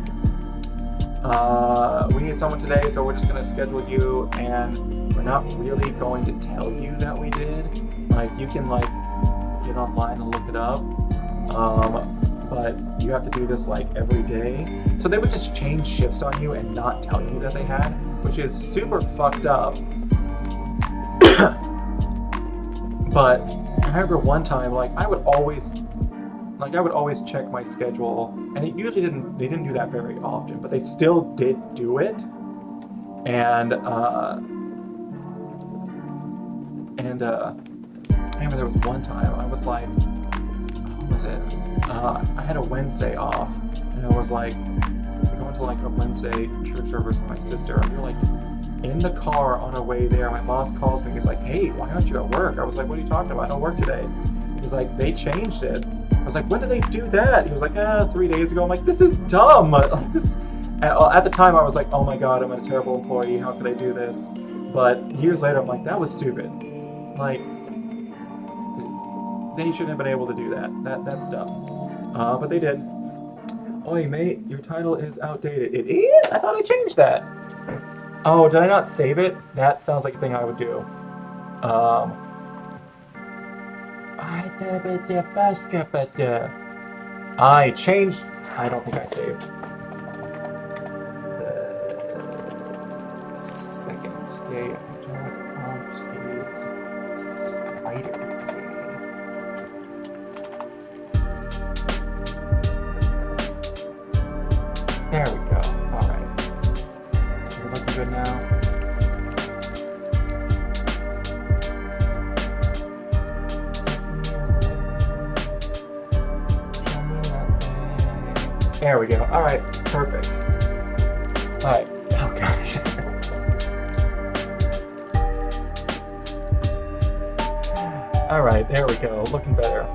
we need someone today, so we're just gonna schedule you, and we're not really going to tell you that we did. Like you can like get online and look it up, but you have to do this like every day. So they would just change shifts on you and not tell you that they had, which is super fucked up. But I remember one time, like I would always check my schedule, and it usually they didn't do that very often, but they still did do it. And I remember there was one time I was like, what was it? I had a Wednesday off, and I was like going to like a Wednesday church service with my sister, and we were like in the car on our way there, my boss calls me. He's like, "Hey, why aren't you at work?" I was like, "What are you talking about? I don't work today." He's like, "They changed it." I was like, "When did they do that?" He was like, 3 days ago." I'm like, "This is dumb." Like this. At the time, I was like, "Oh my god, I'm a terrible employee. How could I do this?" But years later, I'm like, "That was stupid. Like, they shouldn't have been able to do that. That's dumb." But they did. Oi, mate, your title is outdated. It is? I thought I changed that. Oh, did I not save it? That sounds like a thing I would do. I changed. I don't think I saved. The second day I don't want is spider tree. There we go. Alright. We're looking good now. There we go. Alright, perfect. Alright. Oh gosh. Alright, there we go. Looking better.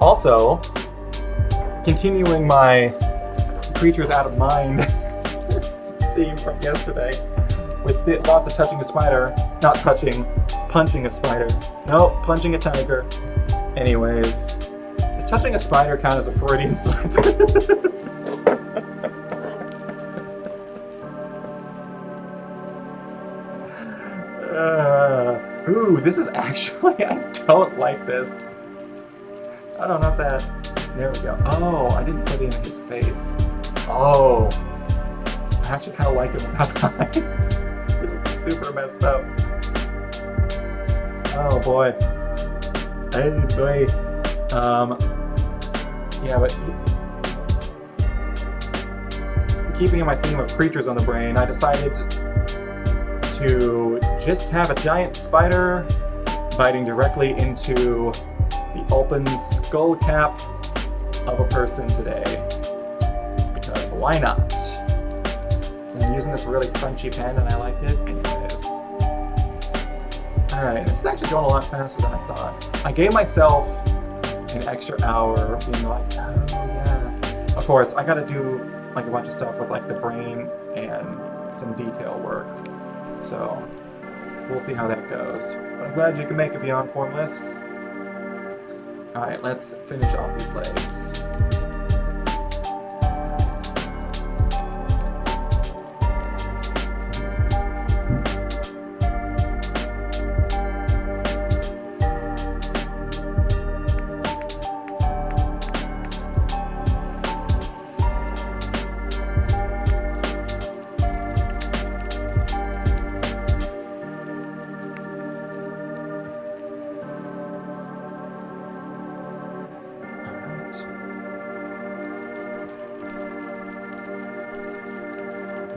Also, continuing my creatures out of mind theme from yesterday, with lots of touching a spider. Not touching, punching a spider. Nope, punching a tiger. Anyways. Does touching a spider count as a Freudian slip? Ooh, this is actually, I don't like this. I don't know if that, there we go. Oh, I didn't put it in his face. Oh, I actually kind of like it without eyes. It's super messed up. Oh boy. Hey boy. Yeah, but keeping in my theme of creatures on the brain, I decided to just have a giant spider biting directly into the open skull cap of a person today. Because why not? I'm using this really crunchy pen and I like it. Anyways. Alright, this is actually going a lot faster than I thought. I gave myself an extra hour being like, oh yeah. Of course, I gotta do like a bunch of stuff with like the brain and some detail work. So, we'll see how that goes. But I'm glad you can make it beyond formless. Alright, let's finish off these legs.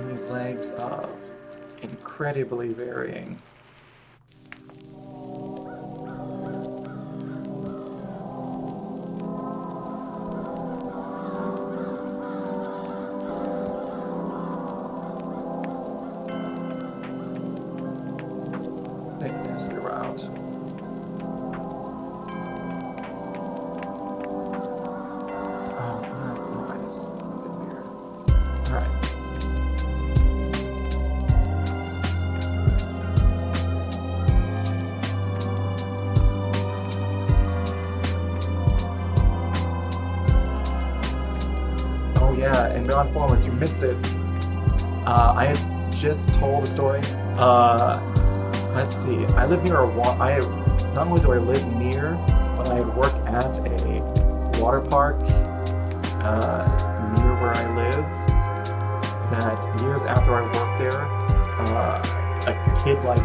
These legs of incredibly varying. Thickness throughout. Oh, this is a bit weird. Alright. Yeah, and Beyond Formless, you missed it. I had just told a story. Let's see. I live near not only do I live near, but I work at a water park near where I live. That years after I worked there, a kid like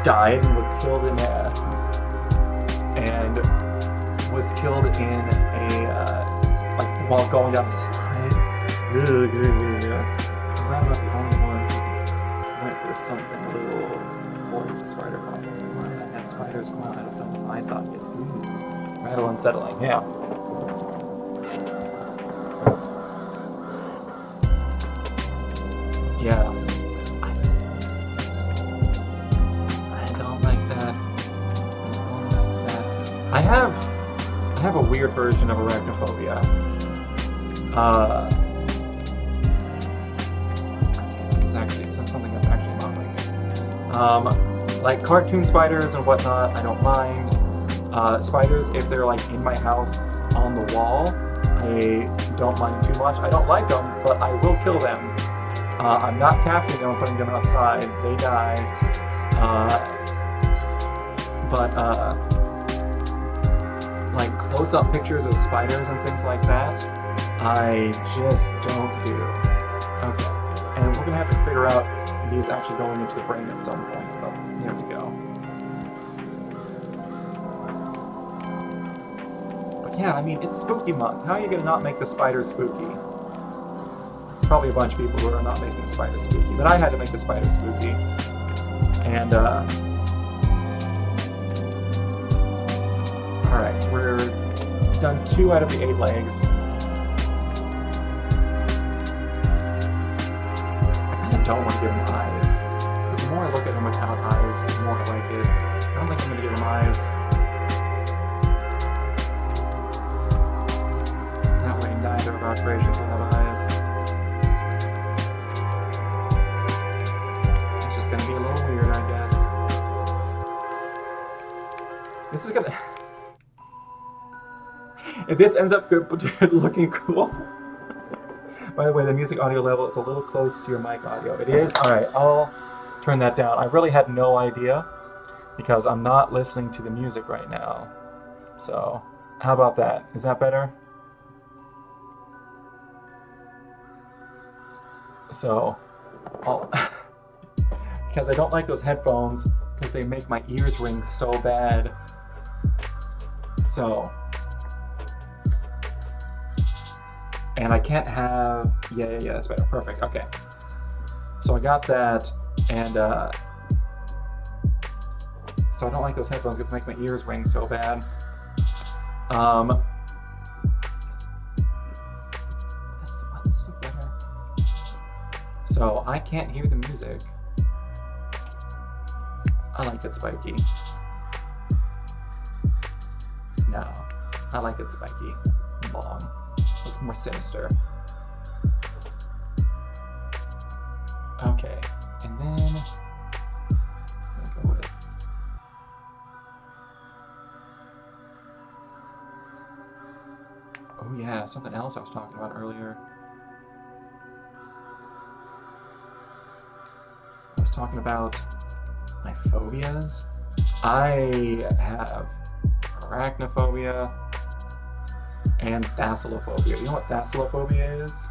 died and was killed in a like while going down the slide. I'm glad I'm not the only one who went through something a little more with the spider problem. That spiders come out of someone's eye sockets. Rather unsettling, yeah. Yeah. have a weird version of arachnophobia. It's something that's actually bothering me. Like cartoon spiders and whatnot, I don't mind. Spiders, if they're like in my house on the wall, I don't mind too much. I don't like them, but I will kill them. I'm not capturing them and putting them outside. They die. Like close-up pictures of spiders and things like that, I just don't do. Okay, and we're gonna have to figure out these actually going into the brain at some point, but there we go. But yeah, I mean, it's spooky month. How are you gonna not make the spiders spooky? Probably a bunch of people who are not making the spiders spooky, but I had to make the spiders spooky. And, alright, we're done 2 out of the 8 legs. I kind of don't want to give him eyes. Because the more I look at him without eyes, the more I like it. I don't think I'm going to give him eyes. That way neither of our creations will have eyes. It's just going to be a little weird, I guess. This is going to... If this ends up good, looking cool. By the way, the music audio level is a little close to your mic audio. It is? Alright, I'll turn that down. I really had no idea because I'm not listening to the music right now. So, how about that? Is that better? So, because I don't like those headphones because they make my ears ring so bad. So, and I can't have, yeah, that's better, perfect, okay. So I got that, and so I don't like those headphones because they make my ears ring so bad. This is better. So I can't hear the music. I like it spiky. No, I like it spiky, long. Looks more sinister. Okay, and then we'll go with oh yeah, something else I was talking about earlier. I was talking about my phobias. I have arachnophobia and thalassophobia. You know what thalassophobia is?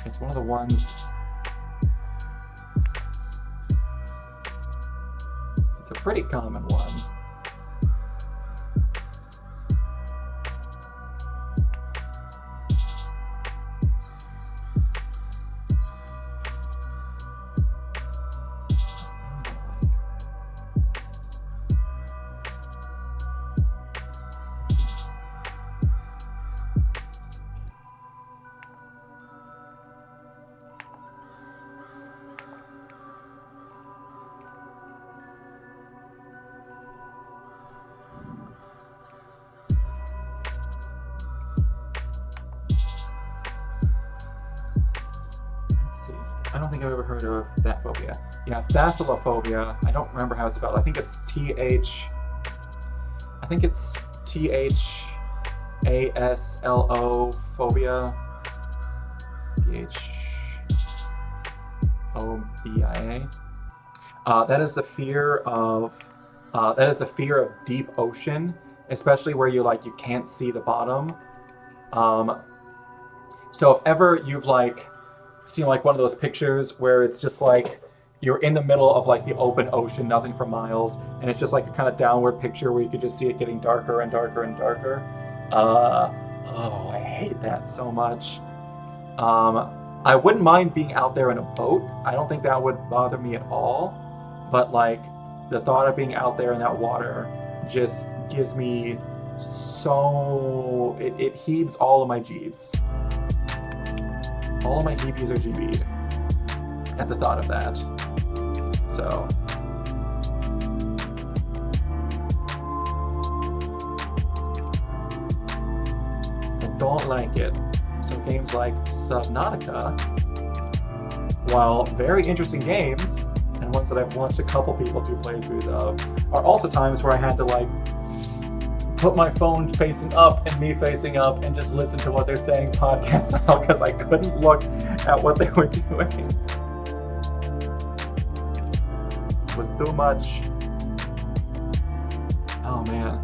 It's one of the ones... It's a pretty common one. I don't think I've ever heard of that phobia. Yeah, thalassophobia. I don't remember how it's spelled. I think it's THASLO phobia. PHOBIA. That is the fear of deep ocean, especially where you can't see the bottom. So if ever you've seen one of those pictures where it's just you're in the middle of the open ocean, nothing for miles, and it's just a kind of downward picture where you could just see it getting darker and darker and darker. Oh, I hate that so much. I wouldn't mind being out there in a boat. I don't think that would bother me at all. But the thought of being out there in that water just gives me so... It heaves all of my jeeves. all of my heebies are GB'd at the thought of that. So I don't like it. So games like Subnautica, while very interesting games, and ones that I've watched a couple people do playthroughs of, are also times where I had to like put my phone facing up and me facing up and just listen to what they're saying podcast style because I couldn't look at what they were doing. It was too much. Oh man.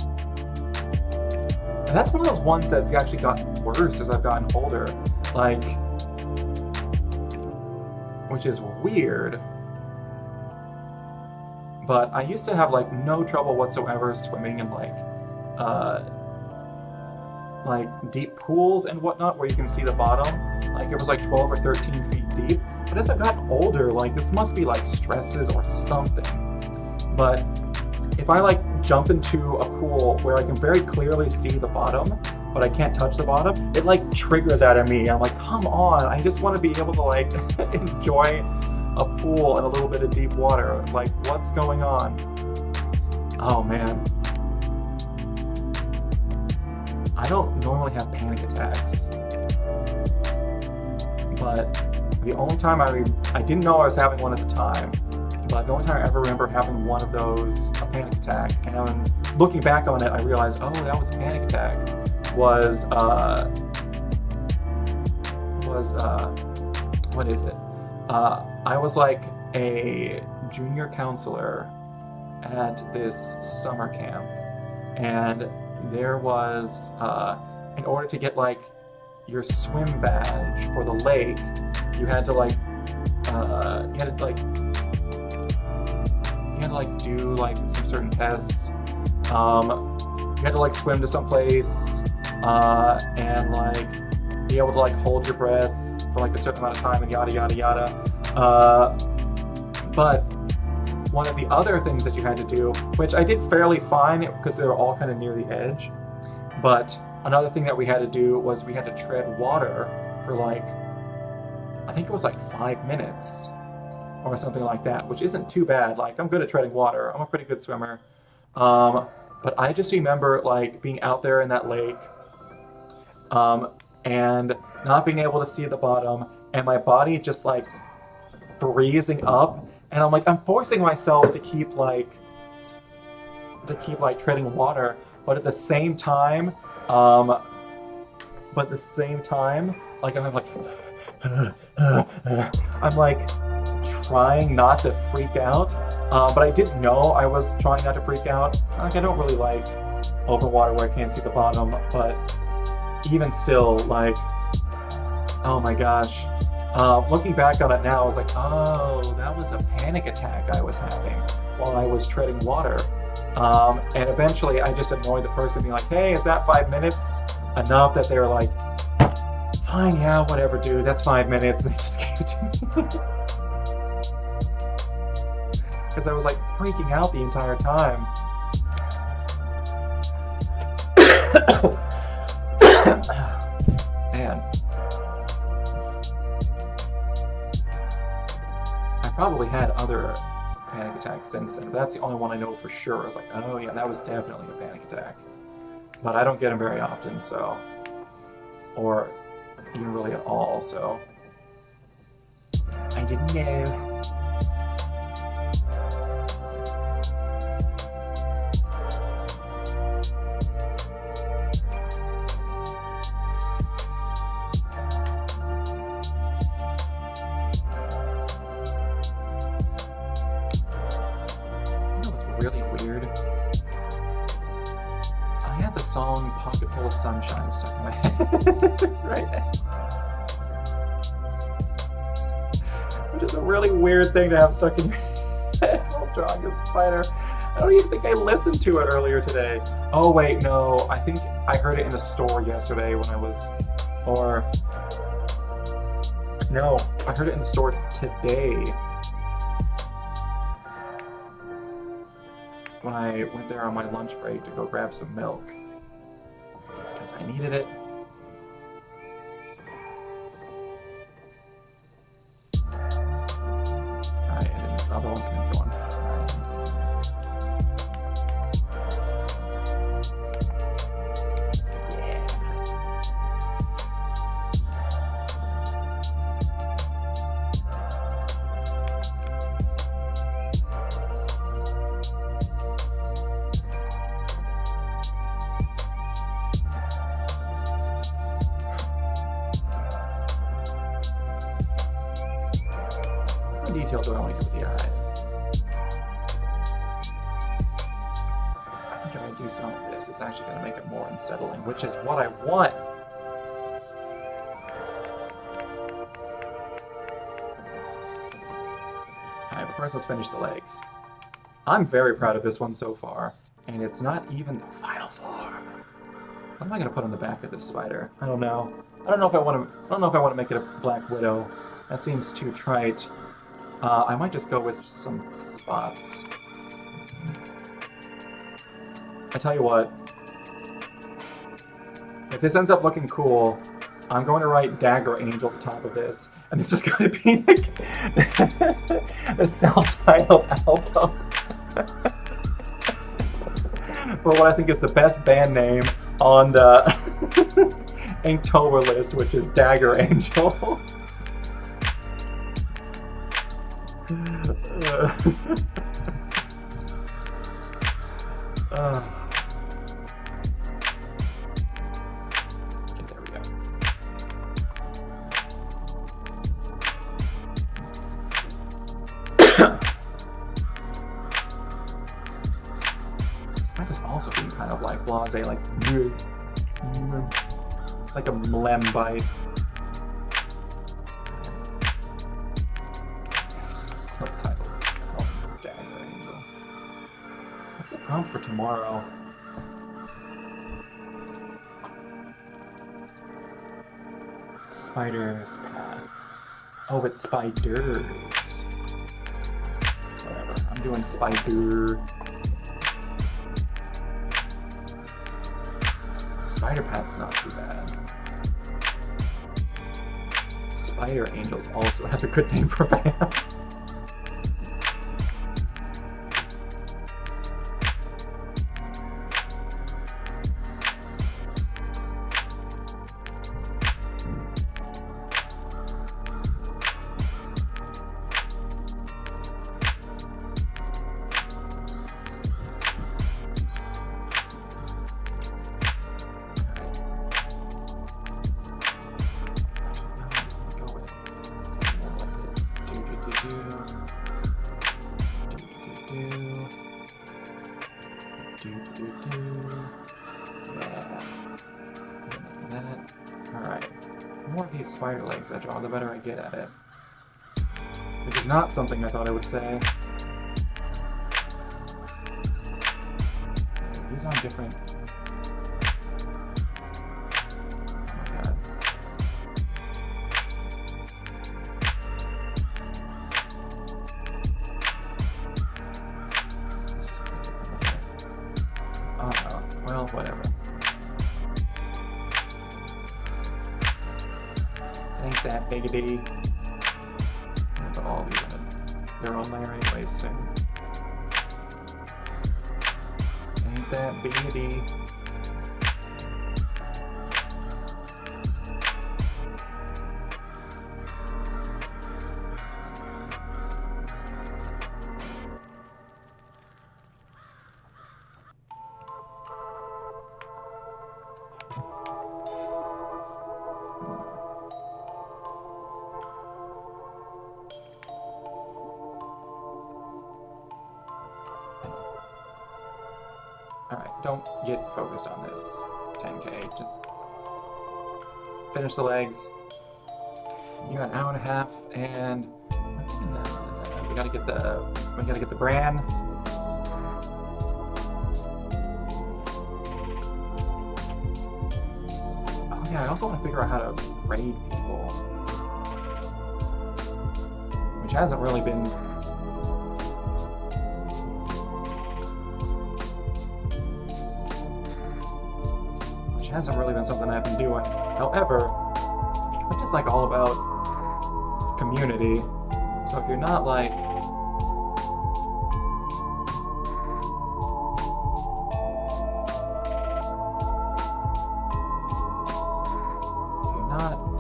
And that's one of those ones that's actually gotten worse as I've gotten older. Like, which is weird. But I used to have like no trouble whatsoever swimming in like deep pools and whatnot where you can see the bottom. Like it was like 12 or 13 feet deep. But as I've gotten older, like this must be like stresses or something. But if I like jump into a pool where I can very clearly see the bottom, but I can't touch the bottom, it like triggers out of me. I'm like, come on, I just want to be able to like enjoy a pool and a little bit of deep water. Like, what's going on? Oh man. I don't normally have panic attacks, but the only time I didn't know I was having one at the time, but the only time I ever remember having one of those, a panic attack, and when looking back on it, I realized, oh, that was a panic attack, was what is it? I was like a junior counselor at this summer camp, and there was, in order to get like your swim badge for the lake, you had to like, do like some certain tests. You had to like swim to some place, and like be able to like hold your breath for like a certain amount of time and yada yada yada. But one of the other things that you had to do, which I did fairly fine because they were all kind of near the edge, but another thing that we had to do was we had to tread water for like, I think it was like 5 minutes or something like that, which isn't too bad. Like, I'm good at treading water. I'm a pretty good swimmer. But I just remember like being out there in that lake, and not being able to see the bottom, and my body just like freezing up, and I'm forcing myself to keep like treading water, but at the same time, like I'm like trying not to freak out, but I didn't know I was trying not to freak out. Like, I don't really like open water where I can't see the bottom, but even still, like, oh my gosh. Looking back on it now, I was like, oh, that was a panic attack I was having while I was treading water. And eventually I just annoyed the person, being like, hey, is that 5 minutes? Enough that they were like, fine, yeah, whatever, dude, that's 5 minutes. And they just gave it to me. Because I was like freaking out the entire time. Man. I probably had other panic attacks since then, but that's the only one I know for sure. I was like, oh yeah, that was definitely a panic attack. But I don't get them very often, so, or even really at all, so I didn't know. Really weird. I have the song Pocket Full of Sunshine stuck in my head right now. Which is a really weird thing to have stuck in your head while drawing a spider. I don't even think I listened to it earlier today. Oh wait, no. I think I heard it in the store yesterday when I was, or no, I heard it in the store today. When I went there on my lunch break to go grab some milk, because I needed it. many details do I want to give with the eyes? I think if I do some of this, it's actually going to make it more unsettling, which is what I want. Alright, but first let's finish the legs. I'm very proud of this one so far, and it's not even the final form. What am I gonna put on the back of this spider? I don't know. I don't know if I want to make it a Black Widow. That seems too trite. I might just go with some spots. I tell you what. If this ends up looking cool, I'm going to write Dagger Angel at the top of this, and this is going to be the self-titled album for what I think is the best band name on the Inktober list, which is Dagger Angel. There we go. Spider's also being kind of like blasé, like it's like a mlem bite. Subtitle. Oh, Dagger Angel. What's the prompt for tomorrow? Spider's path. Oh, it's spiders. Whatever. I'm doing spider. Spider path's not too bad. Spider Angels also have a good name for a band. Spider legs I draw, the better I get at it. Which is not something I thought I would say. These aren't different. Oh my god. This is oh no. Well, whatever. Ain't that biggity. I'm gonna put all these in their own layer anyways soon. Ain't that biggity. Alright, don't get focused on this 10K. Just finish the legs. You got an hour and a half, and we gotta get the brand. Oh yeah, I also want to figure out how to raid people, which hasn't really been. Hasn't really been something I've been doing. However, I'm just like all about community. So if you're not like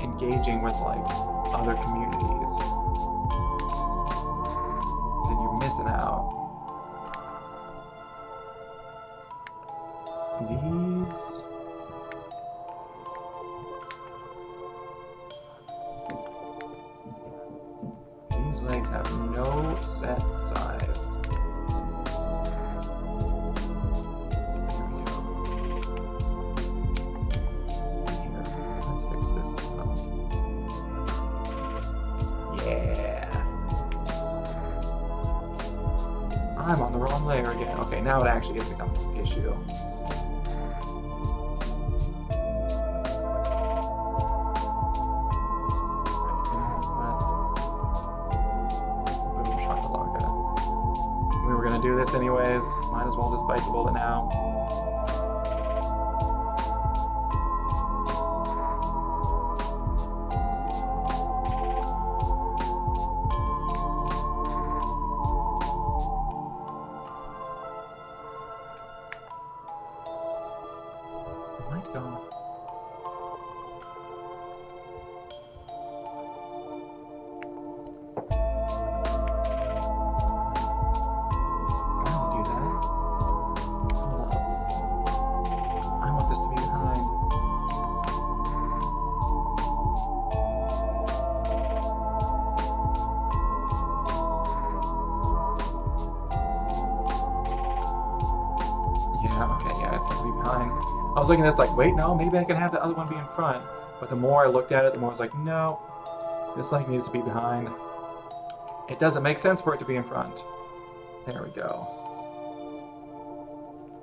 engaging with like other communities, then you're missing out. These legs have no set size. There we go. Here, let's fix this as well. Yeah. I'm on the wrong layer again. Okay, now it actually has become an issue. Do this anyways. Might as well just bite the bullet now. Might go. I was looking at this like, wait, no, maybe I can have the other one be in front. But the more I looked at it, the more I was like, no, this like needs to be behind. It doesn't make sense for it to be in front. There we go.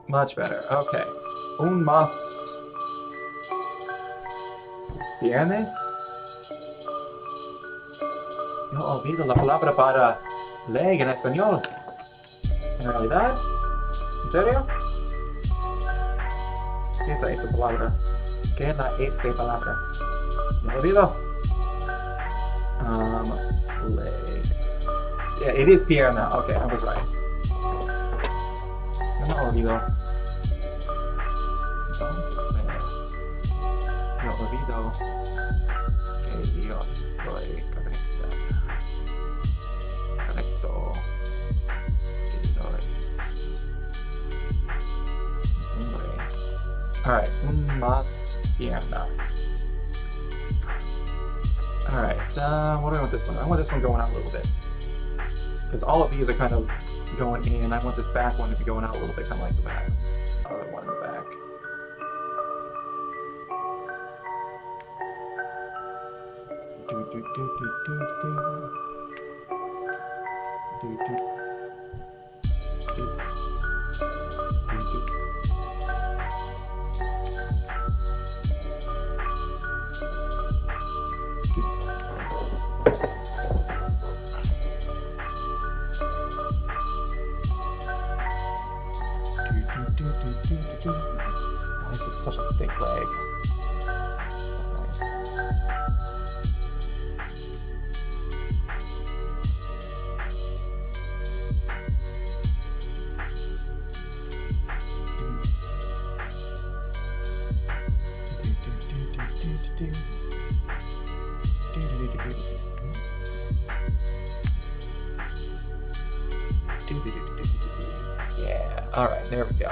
Much better. Okay. Un más viernes. Yo olvido la palabra para leg en español. En realidad. ¿En serio? ¿Qué es esa palabra? ¿Qué es la esta palabra? Me olvido. Leg. Yeah, it is pierna. Okay, I was right. No me olvido. Me olvido que yo estoy correcto. Alright, más pierna. Alright, what do I want this one? I want this one going out a little bit. Because all of these are kind of going in. I want this back one to be going out a little bit, kind of like the back. Other one in the back. This is such a thick leg. Yeah, alright, there we go.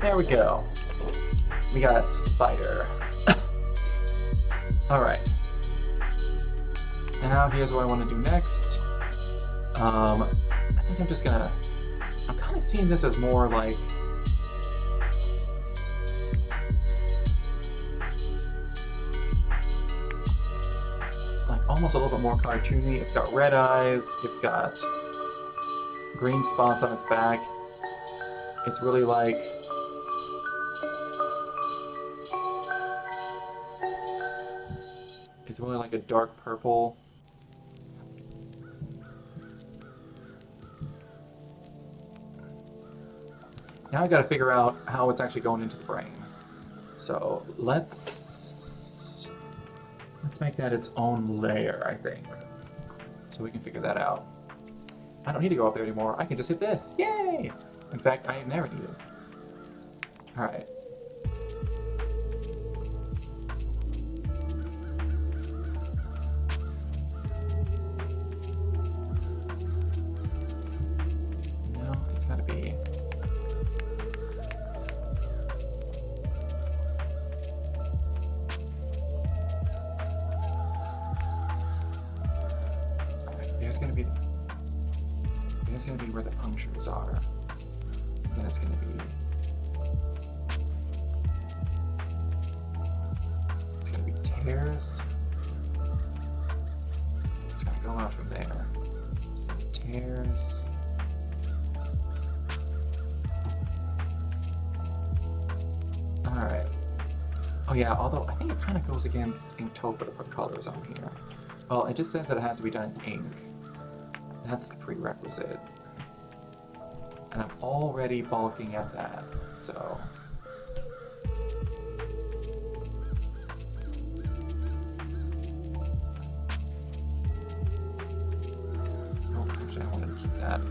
There we go. We got a spider. Alright. Now here's what I want to do next. I think I'm just gonna... I'm kind of seeing this as more like... almost a little bit more cartoony. It's got red eyes. It's got green spots on its back. It's really like... It's really like a dark purple. Now I gotta figure out how it's actually going into the brain. So let's make that its own layer, I think. So we can figure that out. I don't need to go up there anymore. I can just hit this. Yay! In fact, I never need it. All right. No, it's gotta be. All right, there's gonna be where the punctures are. And then it's gonna be. Tears. It's gonna go out from there. So tears. Alright. Oh yeah, although I think it kind of goes against Inktober to put colors on here. Well, it just says that it has to be done in ink. That's the prerequisite. And I'm already balking at that, so... that.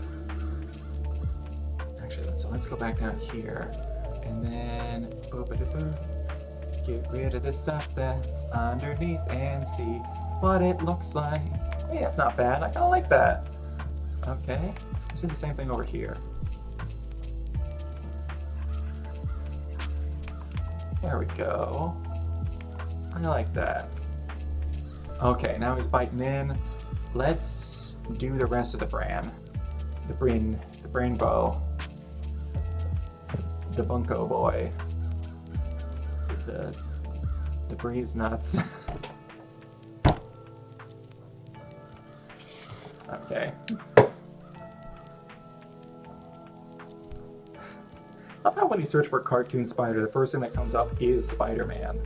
Actually, so let's go back down here, and then get rid of the stuff that's underneath and see what it looks like. Hey, that's not bad. I kind of like that. Okay, let's do the same thing over here. There we go. I like that. Okay, now he's biting in. Let's do the rest of the bran. The brain bow. The bunko boy. The breeze nuts. Okay. I love how when you search for cartoon spider, the first thing that comes up is Spider-Man.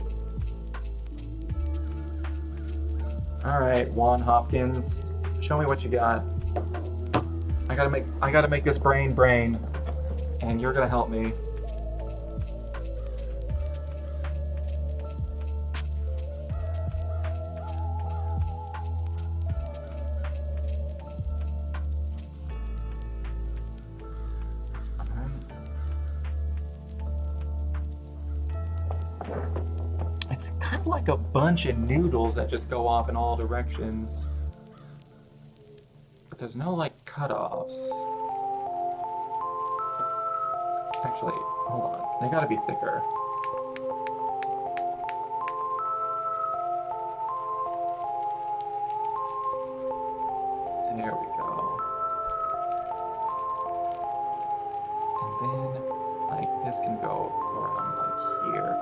Alright, Juan Hopkins, show me what you got. I gotta make this brain, and you're gonna help me. It's kind of like a bunch of noodles that just go off in all directions. But there's no like cutoffs. Actually, hold on. They gotta be thicker. There we go. And then, like, this can go around like here.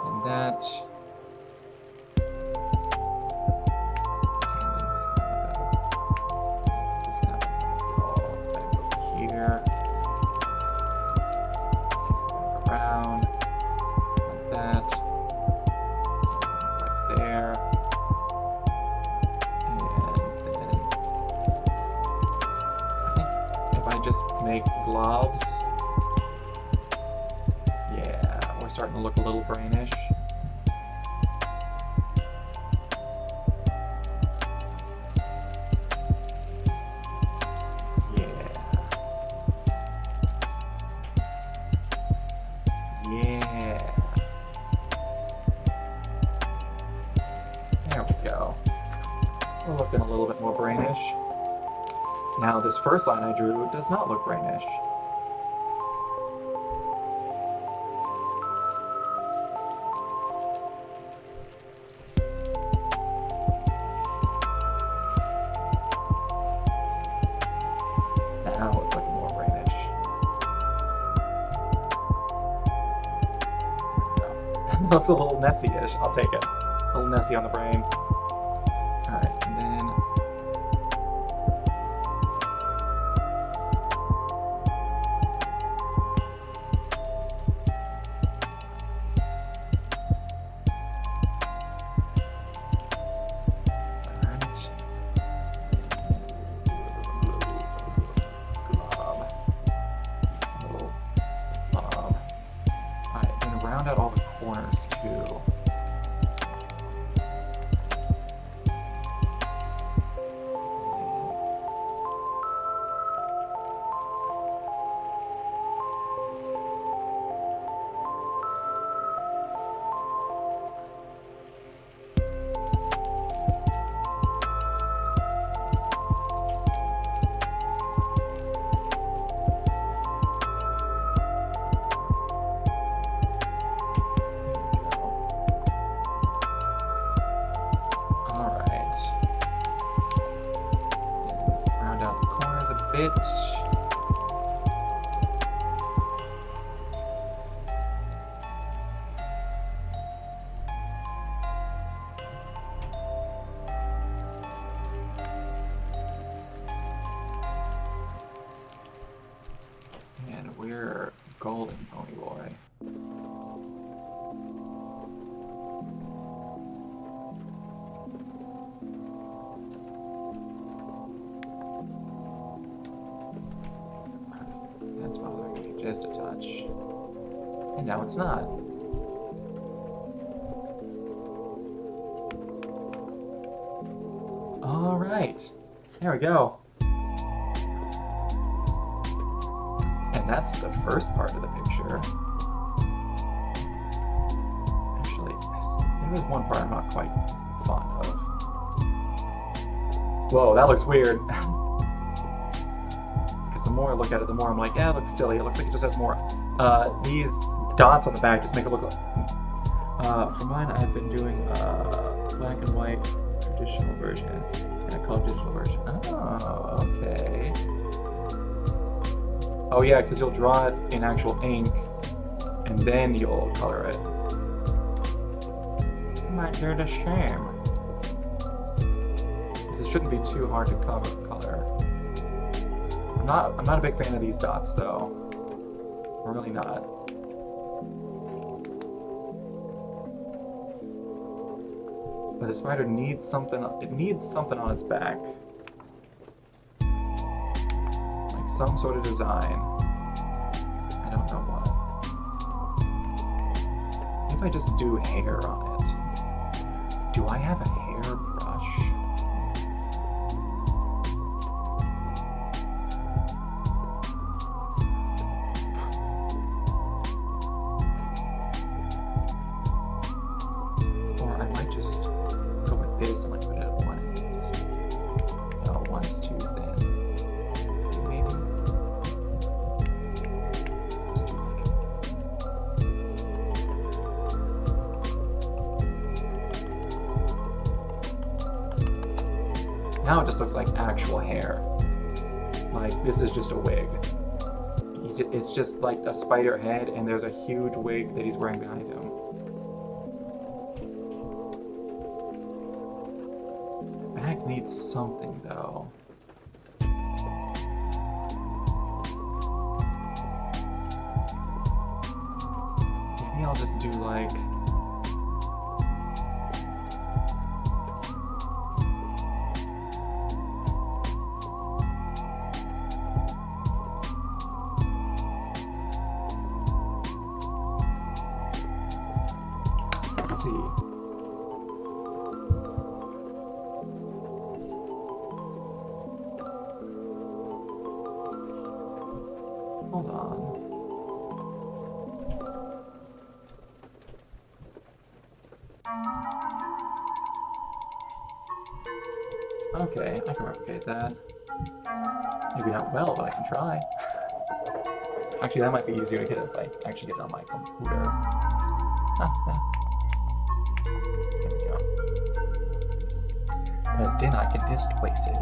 And that. Around like that, right there, and then I think if I just make globs, yeah, we're starting to look a little brainish. There we go. We're looking a little bit more brainish. Now this first line I drew does not look brainish. Now it's looking more brainish. It looks a little Nessie-ish. I'll take it. A little Nessie on the brain. Alright, and then... Alright. Glob. Little glob. Alright, then round out all the corners it. And we're golden, pony boy. That's bothering me just a touch. And now it's not. All right, there we go. And that's the first part of the picture. Actually, there is one part I'm not quite fond of. Whoa, that looks weird. Because the more I look at it, the more I'm like, yeah, it looks silly. It looks like it just has more. These dots on the back just make it look like... for mine, I've been doing black and white traditional version and a color digital version. Oh, okay. Oh yeah, because you'll draw it in actual ink, and then you'll color it. Might hear the shame. Because it shouldn't be too hard to color. I'm not a big fan of these dots though. I'm really not. But the spider needs something. It needs something on its back. Some sort of design. I don't know what. If I just do hair on it. Do I have a hairbrush? Or I might just go with this and like put it at one. Just, no, one's too thin. Now it just looks like actual hair. Like this is just a wig. It's just like a spider head and there's a huge wig that he's wearing behind him. Back needs something though. Maybe I'll just do like... see. Hold on. Okay, I can replicate that. Maybe not well, but I can try. Actually, that might be easier to get if I actually get it on my computer. There we go. Because then I can just waste it.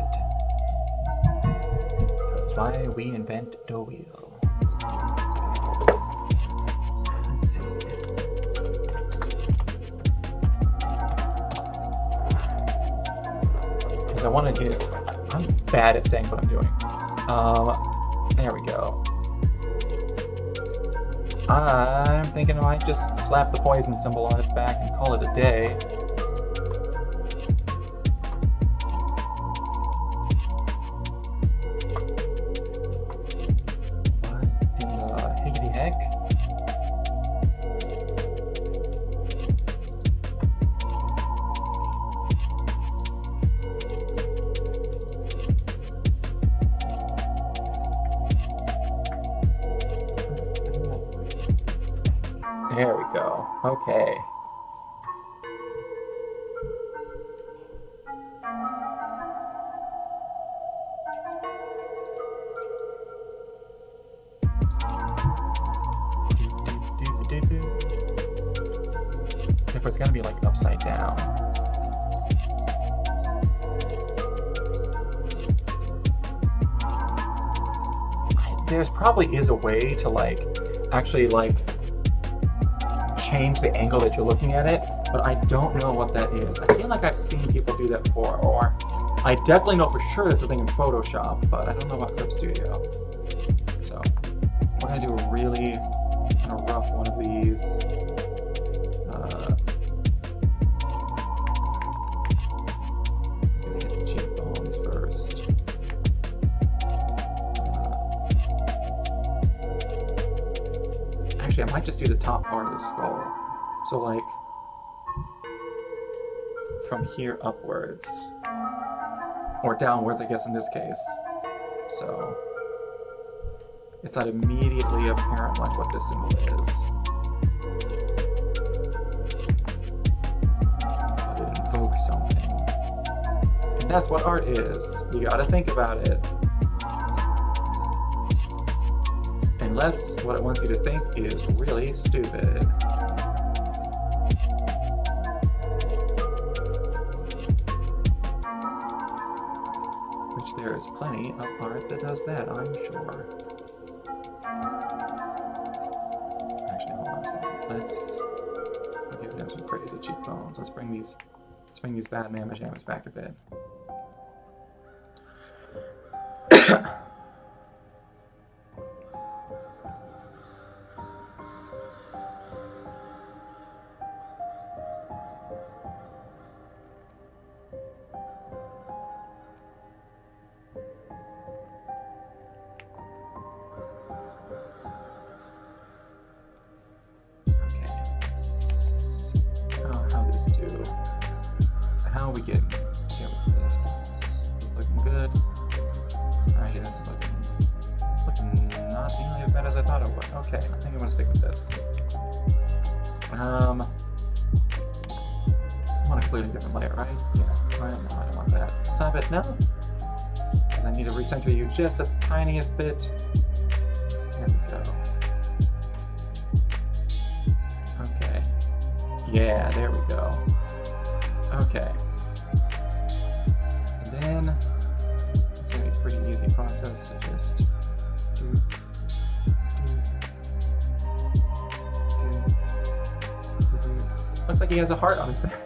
That's why we invent the wheel. Let's see. Because I want to get... I'm bad at saying what I'm doing. There we go. I'm thinking I might just slap the poison symbol on its back and call it a day. What in the higgity heck? There we go. Okay. Except for it's gonna be like upside down. there's probably is a way to like actually like change the angle that you're looking at it, but I don't know what that is. I feel like I've seen people do that before, or I definitely know for sure that's a thing in Photoshop, but I don't know about Clip Studio. So we're gonna do a really kind of rough one of these. Hit the cheekbones first. Actually, I might just do the top part of the skull. So like from here upwards, or downwards, I guess in this case. So it's not immediately apparent like what this symbol is. But it invokes something. And that's what art is. You gotta think about it. Unless what it wants you to think is really stupid. Which there is plenty of art that does that, I'm sure. Actually, hold on a second. Let's give them some crazy cheekbones. Let's bring these bad mamma jammas back a bit. How are we getting with this? This is looking good. Actually, this is looking not nearly as bad as I thought it would. Okay, I think I'm gonna stick with this. I want a completely different layer, right? Yeah, right? No, I don't want that. Stop it, no! And I need to recenter you just the tiniest bit. There we go. Okay. Yeah, there we go. Okay. And then it's going to be a pretty easy process. I just do. Looks like he has a heart on his back.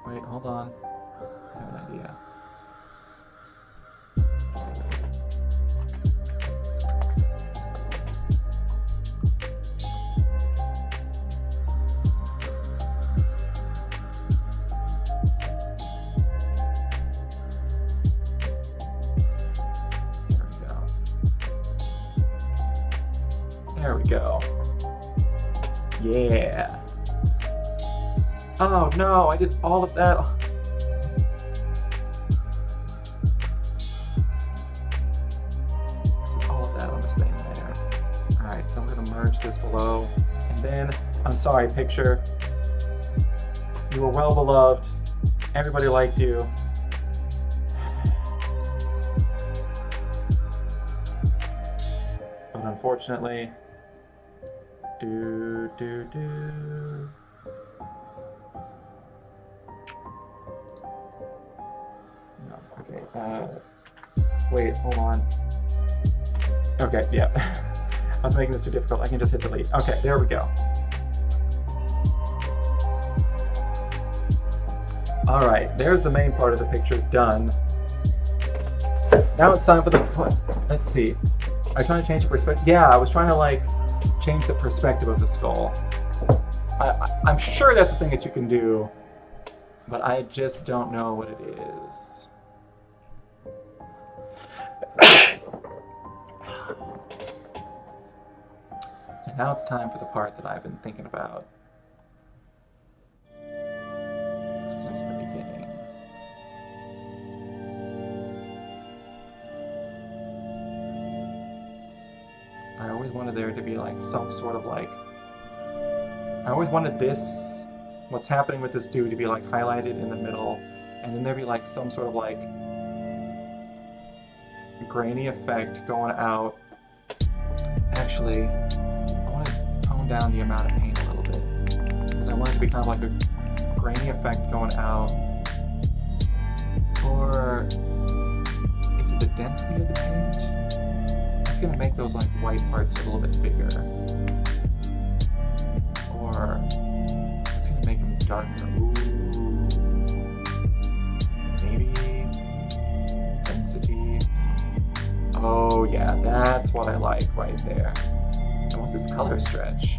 Wait, hold on. I have an idea. There we go. Yeah. Oh no, I did all of that. All of that on the same layer. Alright, so I'm going to merge this below. And then, I'm sorry, picture. You were well beloved. Everybody liked you. But unfortunately, no, okay, wait, hold on. Okay, yeah. I was making this too difficult. I can just hit delete. Okay, there we go. Alright, there's the main part of the picture done. Now it's time for the, let's see. Are you trying to change the perspective? Yeah, I was trying to like change the perspective of the skull. I'm sure that's the thing that you can do, but I just don't know what it is. And now it's time for the part that I've been thinking about since the beginning. I always wanted there to be like some sort of like, I always wanted this, what's happening with this dude to be like highlighted in the middle, and then there'd be like some sort of like grainy effect going out. Actually, I want to tone down the amount of paint a little bit, because I want it to be kind of like a grainy effect going out Or is it the density of the paint? It's gonna make those like white parts a little bit bigger. Or it's gonna make them darker. Ooh. Maybe density. Oh yeah, that's what I like right there. And what's this color stretch?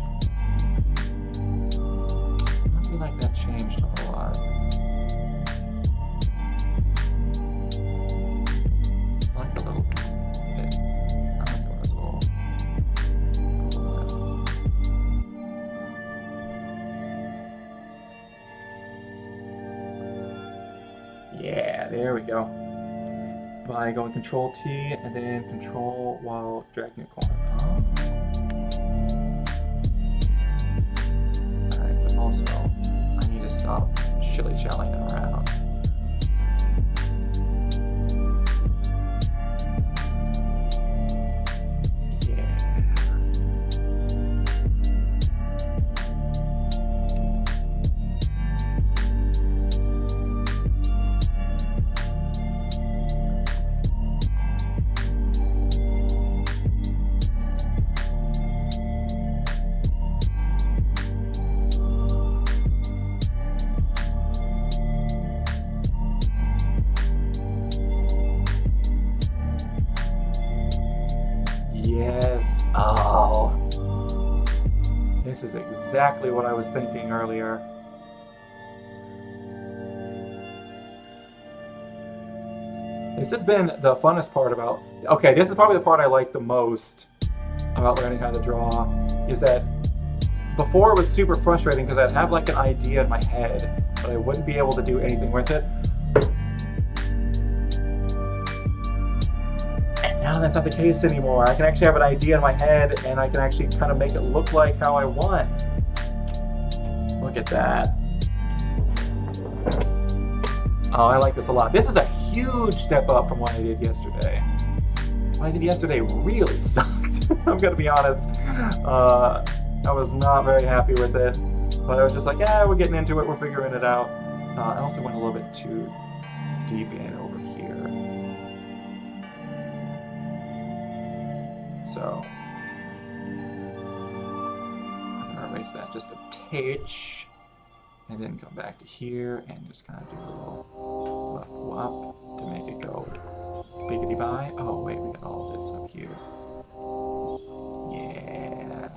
I feel like that changed a whole lot. I like the little bit. I like the little yeah, there we go. By going Control T and then Control while dragging a corner. Alright, but also I need to stop shilly-shallying around. Yes. Oh. This is exactly what I was thinking earlier. This has been the funnest part about... Okay, this is probably the part I like the most about learning how to draw, is that before it was super frustrating because I'd have like an idea in my head, but I wouldn't be able to do anything with it. Now that's not the case anymore. I can actually have an idea in my head and I can actually kind of make it look like how I want. Look at that. Oh, I like this a lot. This is a huge step up from what I did yesterday. What I did yesterday really sucked. I'm gonna be honest. I was not very happy with it, but I was just like, yeah, we're getting into it, we're figuring it out. I also went a little bit too deep in over here. So, I'm gonna erase that just a touch, and then come back to here and just kind of do a little wop to make it go biggity by. Oh wait, we got all this up here. Yeah.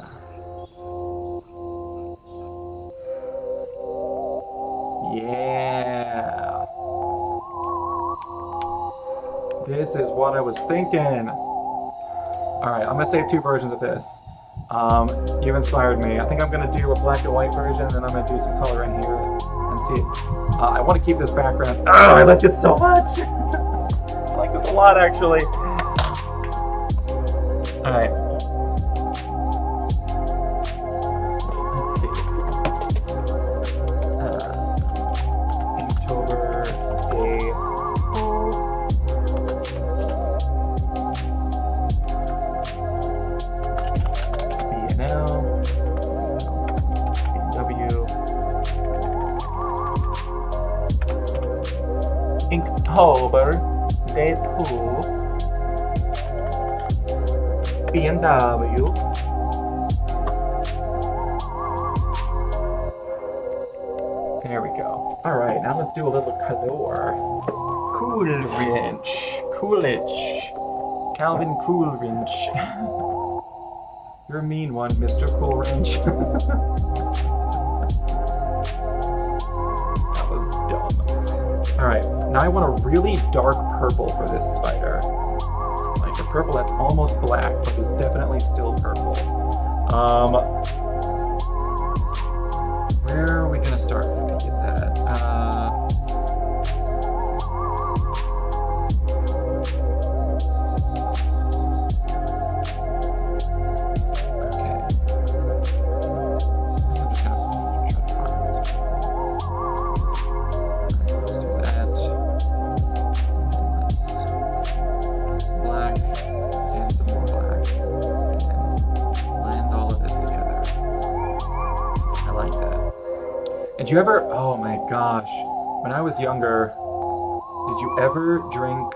Yeah. This is what I was thinking. Alright, I'm going to save two versions of this. You've inspired me. I think I'm going to do a black and white version, and then I'm going to do some color in here and see it. I want to keep this background. Oh, I like this so much! I like this a lot, actually. Alright. Let's see. Inktober day. Inktober, day 2, BMW. There we go. Alright, now let's do a little color. Coolidge. Calvin Coolidge. You're a mean one, Mr. Coolidge. That was dumb. Alright, now I want a really dark purple for this spider. Like a purple that's almost black, but is definitely still purple. Where are we gonna start to get that? Did you ever, oh my gosh, when I was younger, Did you ever drink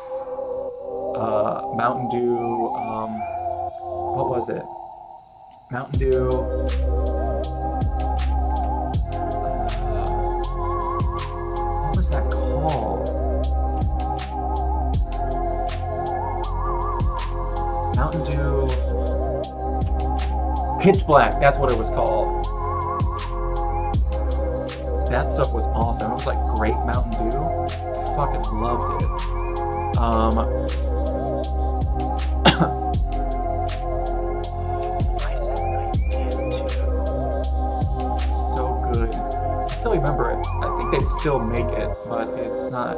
Mountain Dew? What was it? Mountain Dew. What was that called? Mountain Dew. Pitch Black. That's what it was called. That stuff was awesome. It was like great Mountain Dew. Fucking loved it. Why is that 92? So good. I still remember it. I think they still make it, but it's not.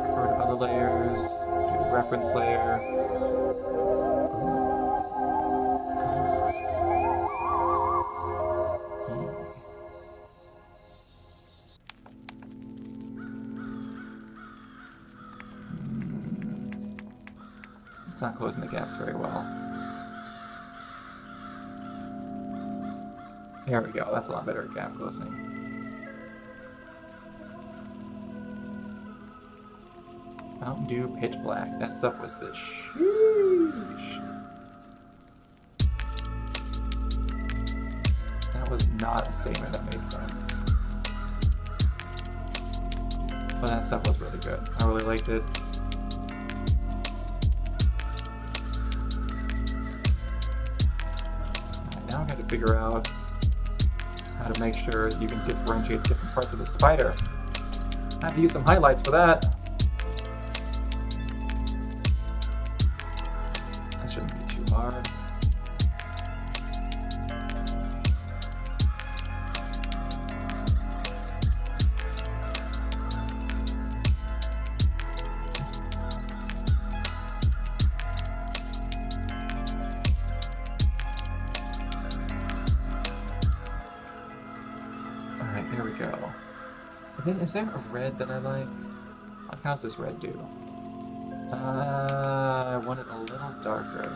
Refer to other layers. Do reference layer. It's not closing the gaps very well. There we go. That's a lot better at gap closing. Mountain Dew Pitch Black. That stuff was the sheesh. That was not a statement that made sense. But that stuff was really good. I really liked it. Now I got to figure out how to make sure you can differentiate different parts of the spider. I have to use some highlights for that. That shouldn't be too hard. There we go. And then, is there a red that I like? How's this red do? I want it a little darker.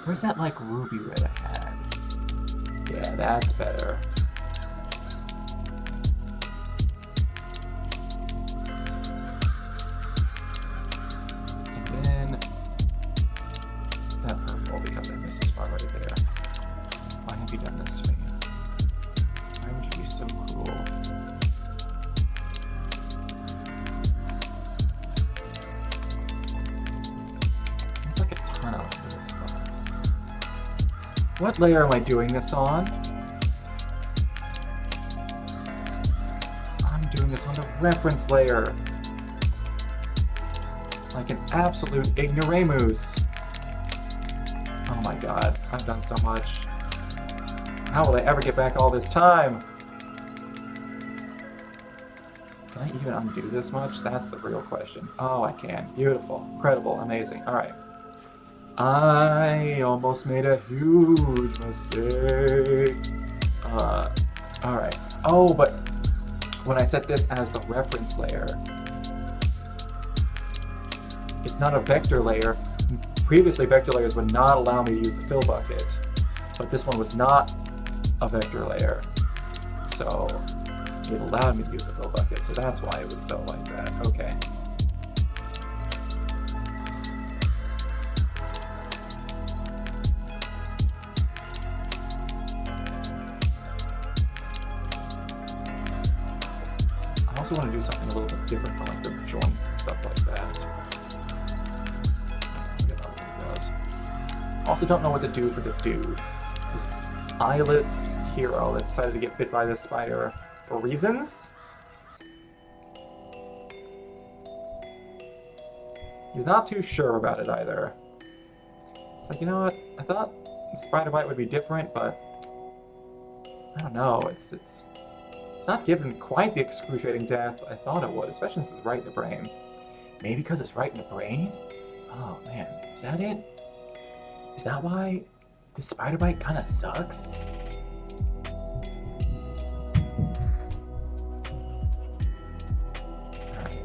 Where's that like ruby red I had? Yeah, that's better. And then that purple, because I missed a spot right there. Why have you done this to me? Why would you be so cruel? There's like a ton of little spots. What layer am I doing this on? I'm doing this on the reference layer. Like an absolute ignoramus. Oh my god, I've done so much. How will I ever get back all this time? Can I even undo this much? That's the real question. Oh, I can. Beautiful. Incredible. Amazing. Alright. I almost made a huge mistake. Alright. Oh, but when I set this as the reference layer, it's not a vector layer. Previously, vector layers would not allow me to use a fill bucket, but this one was not a vector layer, so it allowed me to use a fill bucket, so that's why it was so like that. Okay. I also want to do something a little bit different from like the joints and stuff like that. Also don't know what to do for the dude. This eyeless hero that decided to get bit by this spider for reasons. He's not too sure about it either. It's like, you know what? I thought the spider bite would be different, but I don't know. It's not given quite the excruciating death I thought it would, especially since it's right in the brain. Maybe because it's right in the brain? Oh man, is that it? Is that why the spider bite kind of sucks? Alright.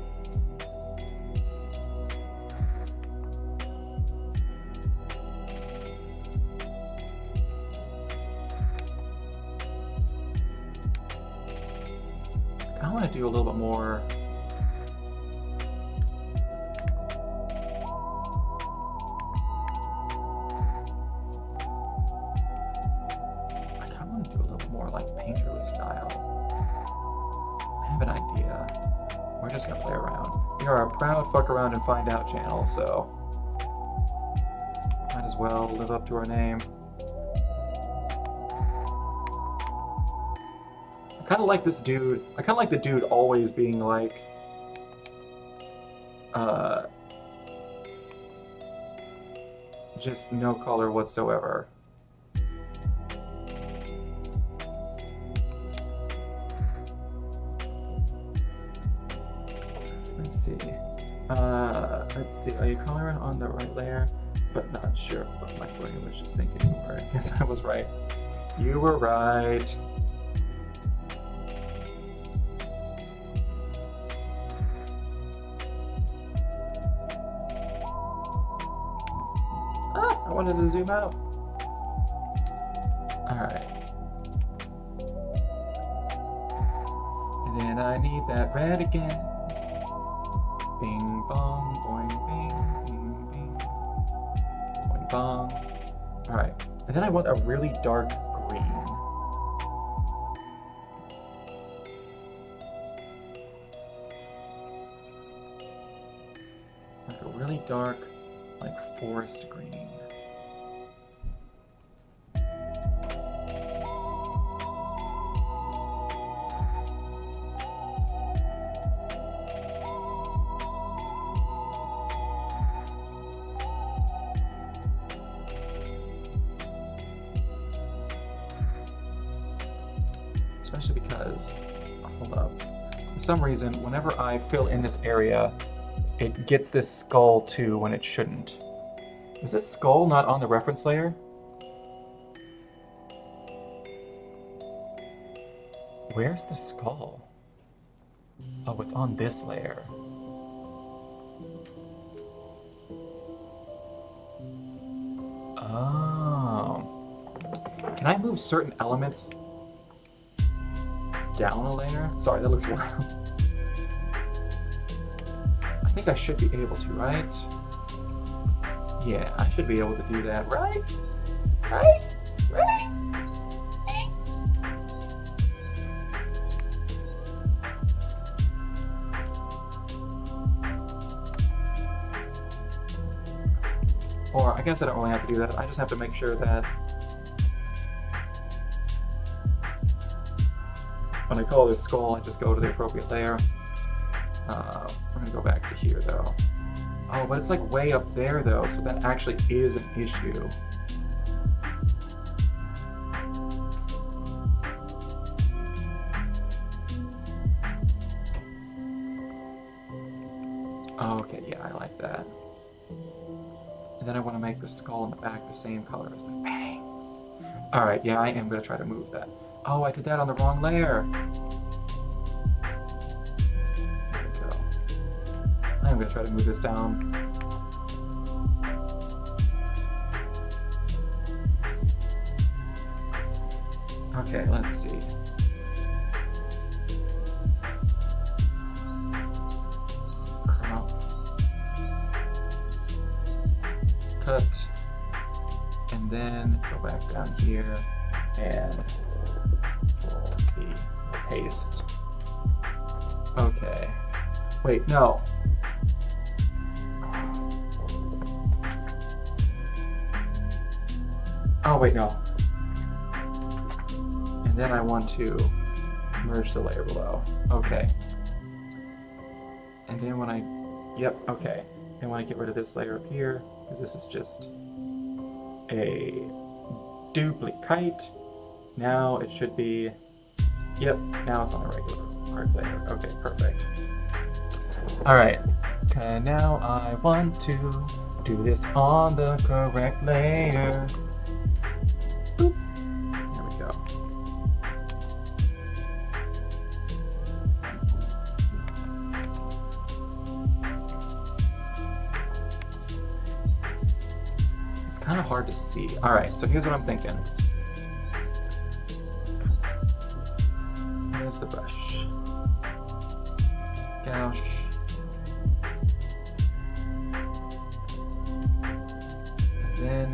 I want to do a little bit more more like painterly style. I have an idea. We're just gonna play around. We are a proud fuck around and find out channel, so might as well live up to our name. I kind of like this dude. I kind of like the dude always being like, just no color whatsoever. Let's see. Let's see. Are you coloring on the right layer? But not sure what my brain was just thinking. Or I guess I was right. You were right. I wanted to zoom out. Alright. And then I need that red again. Bing bong, boing bing, bing bing. Boing bong. Alright. And then I want a really dark green. Like a really dark, like forest green. Especially because, hold up, for some reason, whenever I fill in this area, it gets this skull too when it shouldn't. Is this skull not on the reference layer? Where's the skull? Oh, it's on this layer. Oh. Can I move certain elements down a layer? Sorry, that looks wild. I think I should be able to, right? Yeah, I should be able to do that, right? Right? Right? Or I guess I don't really have to do that. I just have to make sure that when I call this skull, I just go to the appropriate layer. I'm gonna go back to here though. Oh, but it's like way up there though, so that actually is an issue. Oh, okay, yeah, I like that. And then I want to make the skull in the back the same color as the fangs. Alright, yeah, I am gonna try to move that. Oh, I did that on the wrong layer. There we go. I'm gonna try to move this down. Okay, let's see. Cut. And then go back down here and paste. Okay. Wait, no. Oh, wait, no. And then I want to merge the layer below. Okay. And then when I, yep, okay. And when I get rid of this layer up here, because this is just a duplicate, now it should be, yep, now it's on a regular art layer. Okay, perfect. Alright, okay, now I want to do this on the correct layer. Boop. There we go. It's kind of hard to see. Alright, so here's what I'm thinking. Here's the brush. Gouache. And then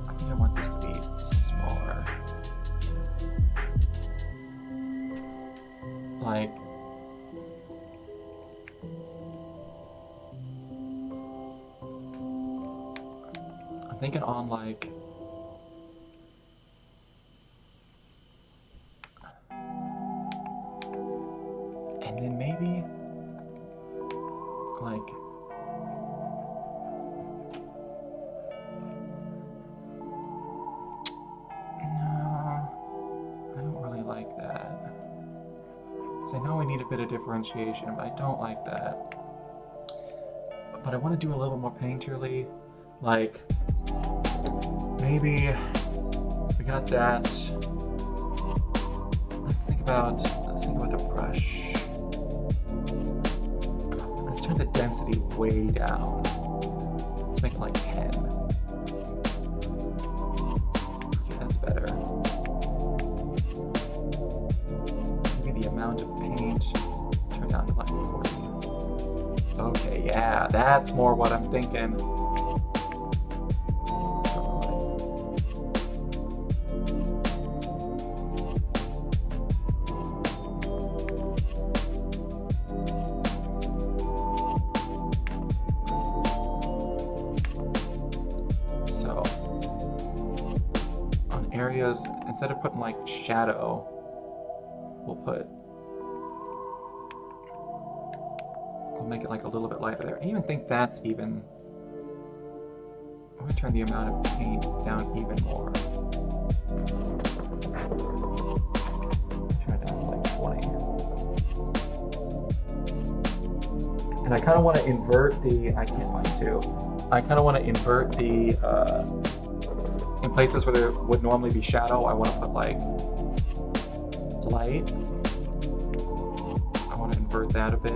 I think I want like, I'm thinking on like, and then maybe like, no, I don't really like that. Because I know I need a bit of differentiation, but I don't like that. But I want to do a little more painterly. Like, maybe we got that. Let's think about the brush. Let's turn the density way down. Let's make it like 10. Okay, that's better. Maybe the amount of paint turn down to like 40. Okay, yeah, that's more what I'm thinking. So, on areas, instead of putting like shadow, we'll make it like a little bit lighter there. I even think that's even. I'm gonna turn the amount of paint down even more. Turn it down to like 20. And I kind of want to invert the. I can't find two. I kind of want to invert the. In places where there would normally be shadow, I want to put like light. I want to invert that a bit.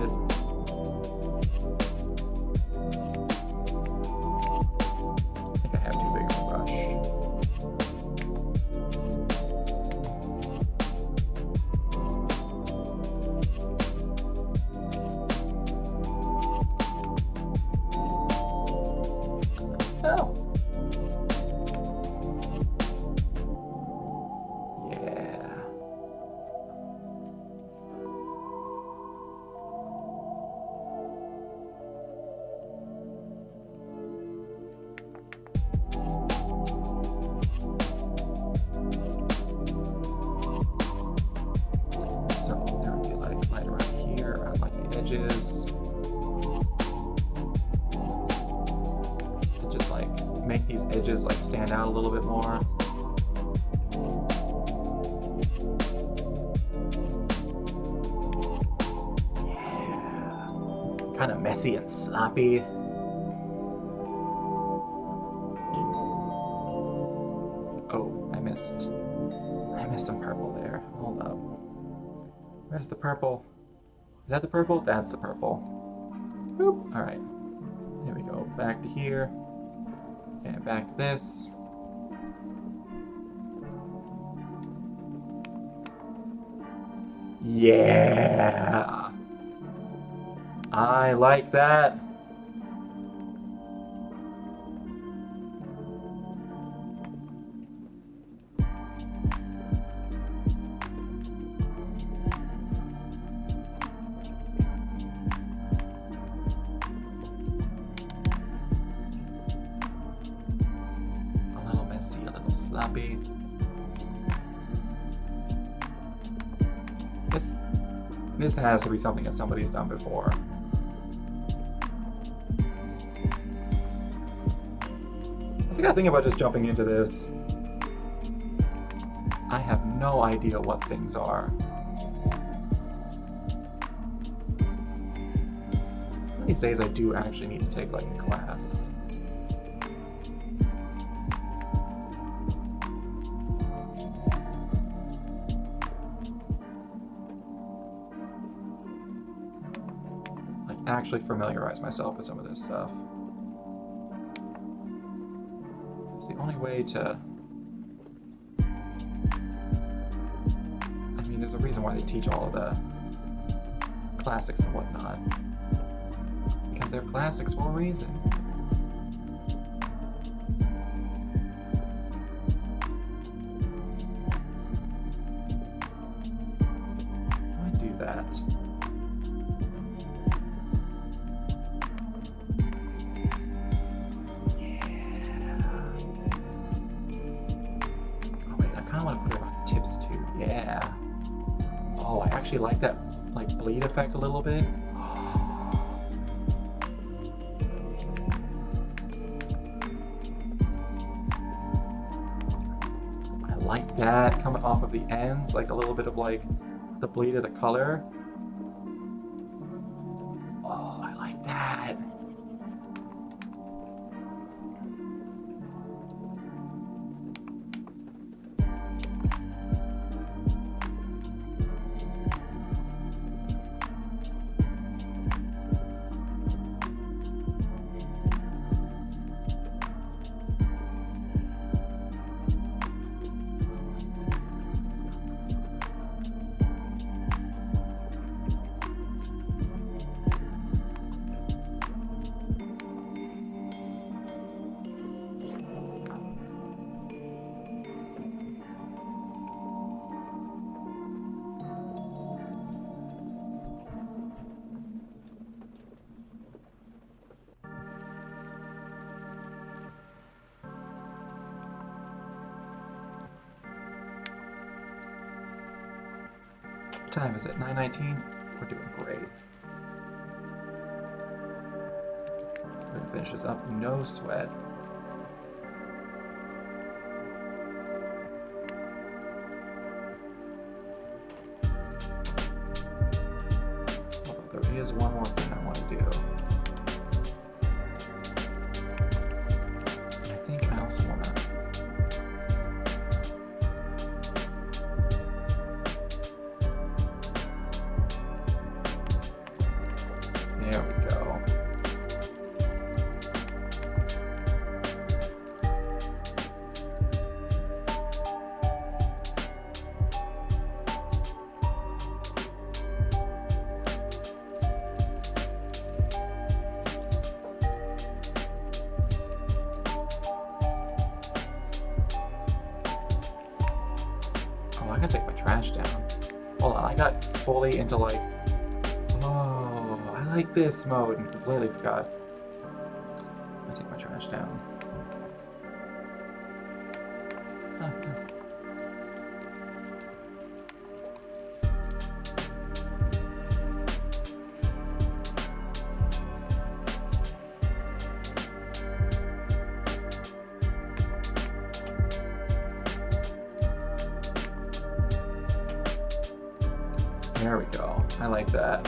Make these edges like stand out a little bit more. Yeah, kind of messy and sloppy. Oh, I missed some purple there. Hold up. Where's the purple? Is that the purple? That's the purple. Boop. All right. Here we go. Back to here. And back to this. Yeah! I like that. A little sloppy. This has to be something that somebody's done before. So I gotta think about just jumping into this. I have no idea what things are. One of these days I do actually need to take like a class. Actually familiarize myself with some of this stuff. It's the only way to. I mean, there's a reason why they teach all of the classics and whatnot. Because they're classics for a reason. How do I do that? kind of want to put it on tips too. Yeah. Oh, I actually like that like bleed effect a little bit. I like that coming off of the ends, like a little bit of like the bleed of the color. Oh, I like that. What time is it? 9:19? We're doing great. We're gonna finish this up, no sweat. Although there is one more thing I want to do. I think I also want to... There we go. Oh, I gotta take my trash down. Hold on, I got fully into like... Oh, I like this mode and completely forgot. I take my trash down. There we go. I like that.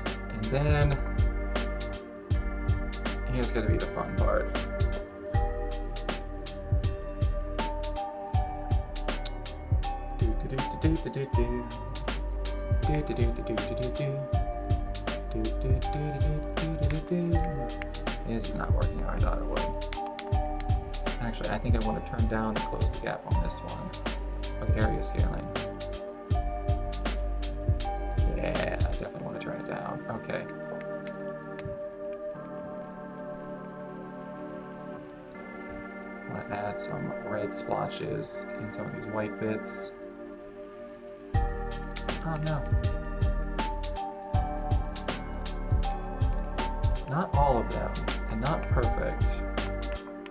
And then here's gonna be the fun part. This is not working how I thought it would. Actually, I think I want to turn down and close the gap on this one with area scaling. Yeah, I definitely want to turn it down. Okay. I want to add some red splotches in some of these white bits. Oh no. Not all of them, and not perfect.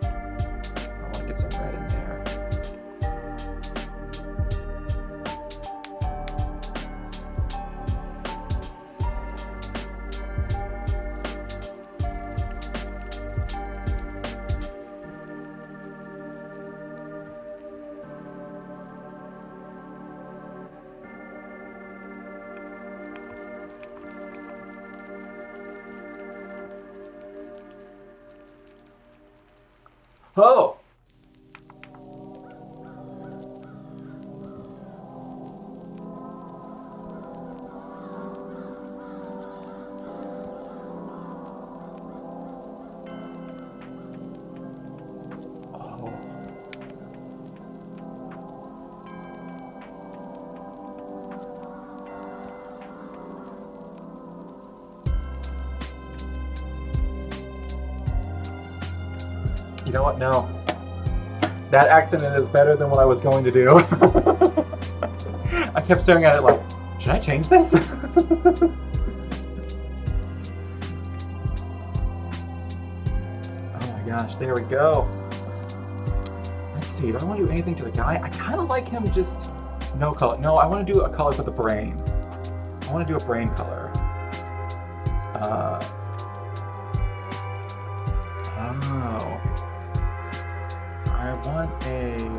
I want to get some red in there. Oh! You know what? No. That accident is better than what I was going to do. I kept staring at it like, should I change this? Oh my gosh, there we go. let's see, do I want to do anything to the guy? I kind of like him just no color. No, I want to do a color for the brain. I want to do a brain color. Oh. I want a paint.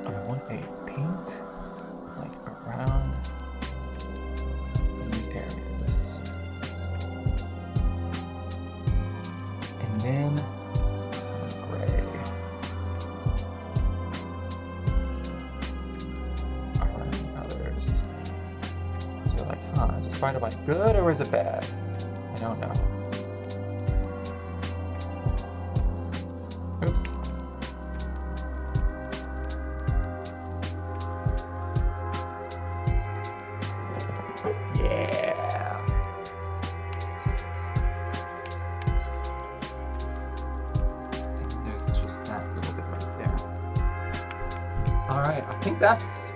I want a paint like around these areas. And then gray around the others. So you're like, huh, is a spider bite good or is it bad? I don't know. Oops. Yeah. And there's just that little bit right there. All right, I think that's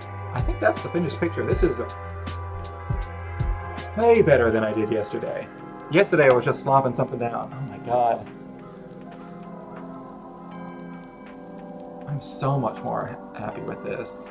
the finished picture. This is way better than I did yesterday. Yesterday I was just slopping something down. Oh my god. I'm so much more happy with this.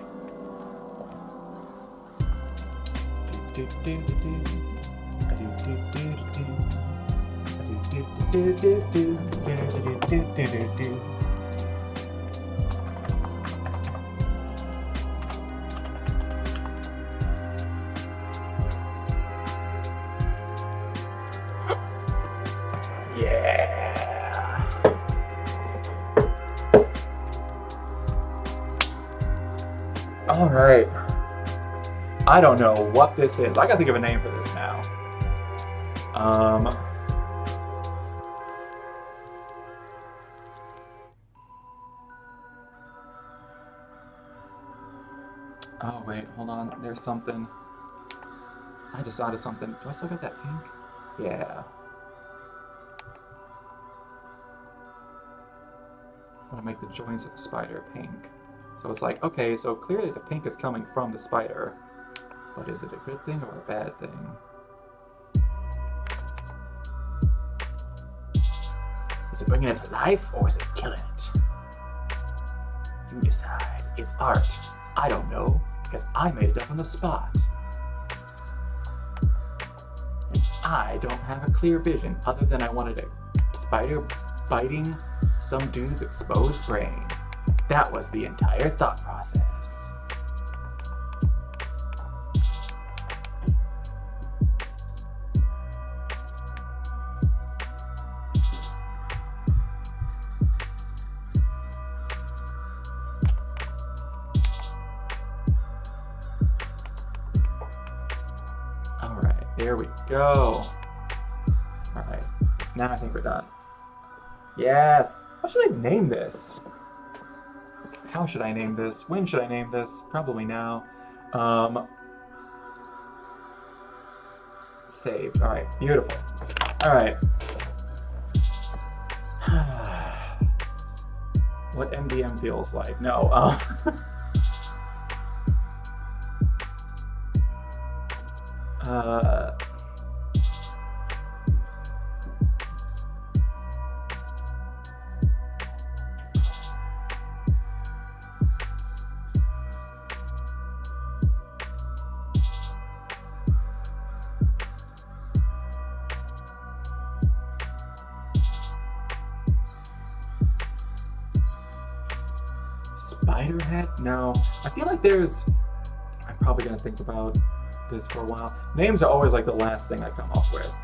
Yeah. All right. I don't know what this is. I gotta think of a name for this now. Oh wait, hold on. There's something. I just thought of something. Do I still get that pink? Yeah. I'm gonna make the joints of the spider pink. So it's like, okay, so clearly the pink is coming from the spider. But is it a good thing or a bad thing? Is it bringing it to life or is it killing it? You decide. It's art. I don't know, because I made it up on the spot. And I don't have a clear vision other than I wanted a spider biting some dude's exposed brain. That was the entire thought process. There we go. All right, now I think we're done. Yes. What should I name this? How should I name this? When should I name this? Probably now. Saved. All right, beautiful. All right. What MDM feels like. No. Spider head? No. I feel like I'm probably gonna think about this for a while. Names are always like the last thing I come up with.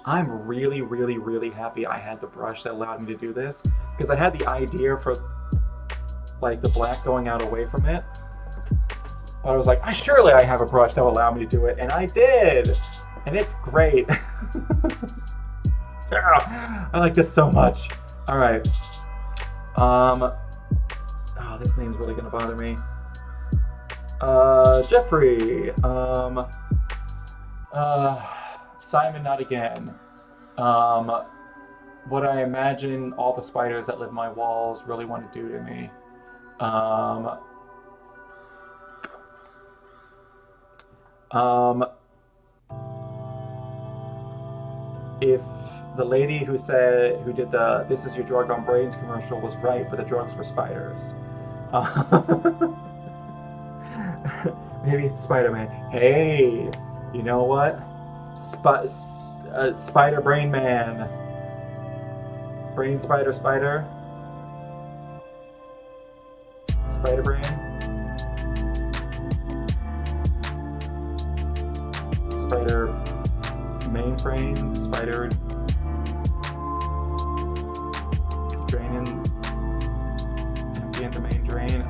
I'm really, really, really happy I had the brush that allowed me to do this, because I had the idea for like the black going out away from it. But I was like, surely I have a brush that will allow me to do it, and I did! And it's great. I like this so much. All right. Oh Oh, this name's really gonna bother me. Jeffrey. Simon, not again. What I imagine all the spiders that live in my walls really want to do to me. If the lady who did the "This is your drug on brains" commercial was right, but the drugs were spiders. Maybe it's Spider-Man. Hey, you know what? Spider Brain Man. Brain Spider. Spider Brain. Spider Mainframe. Spider draining. Empty into main drain.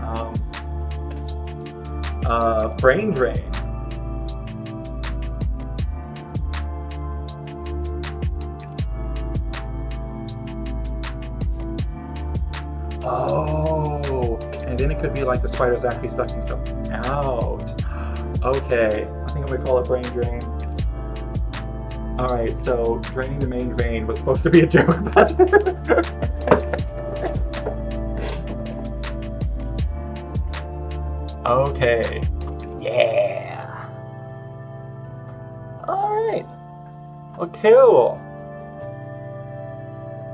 Brain drain. Oh, and then it could be like the spider's actually sucking something out. Okay, I think I'm gonna call it brain drain. Alright, so draining the main vein was supposed to be a joke, but okay. Yeah. Alright. Well, cool.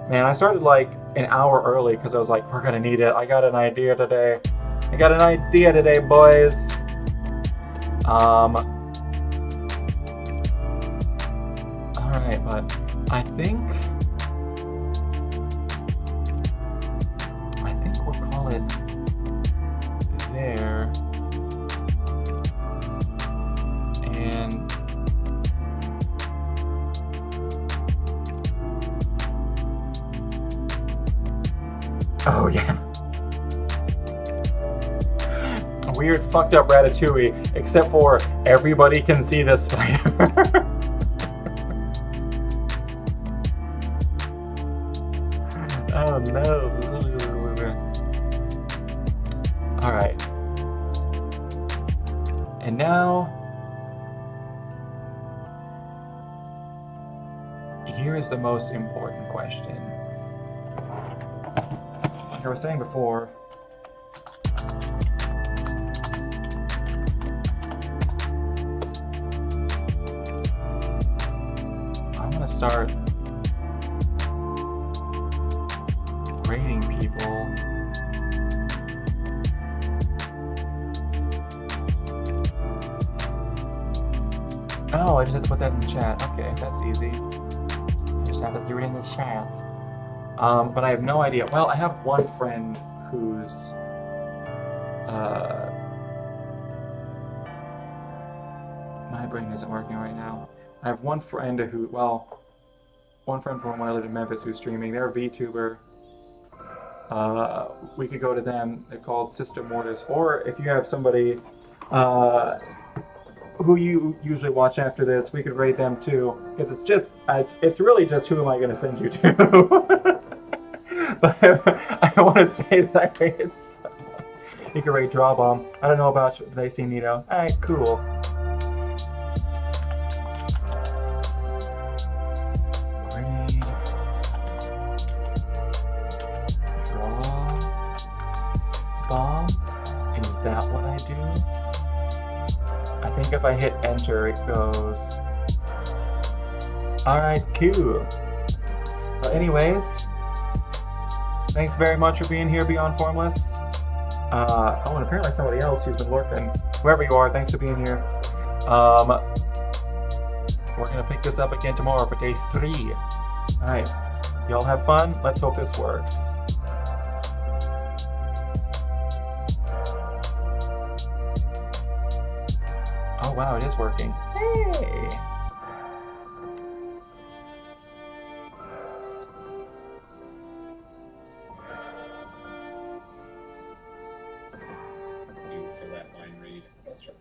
Man, I started like an hour early because I was like, we're gonna need it. I got an idea today. Boys. Alright, but I think we'll call it there. And oh yeah. A weird fucked up Ratatouille, except for everybody can see the spider. Oh no. Alright. And now here's the most important question. Like I was saying before, I'm gonna start rating people. Oh, I just have to put that in the chat. Okay, that's easy. I just have to do it in the chat. But I have no idea. Well, I have one friend who's my brain isn't working right now. I have one friend from when I lived in Memphis who's streaming. They're a VTuber. We could go to them. They're called Sister Mortis. Or if you have somebody who you usually watch after this, we could rate them too. Because it's really just who am I going to send you to. But I want to say that it's you can rate Draw Bomb. I don't know about They See Nito. Alright, cool. Raid. Draw Bomb. Is that what I do? I think if I hit enter, it goes. Alright, cool. Well, anyways, thanks very much for being here, Beyond Formless. Oh, and apparently somebody else who's been lurking. Whoever you are, thanks for being here. We're gonna pick this up again tomorrow for day 3. Alright, y'all have fun. Let's hope this works. Oh wow, it is working. Hey! For that line read. That's true.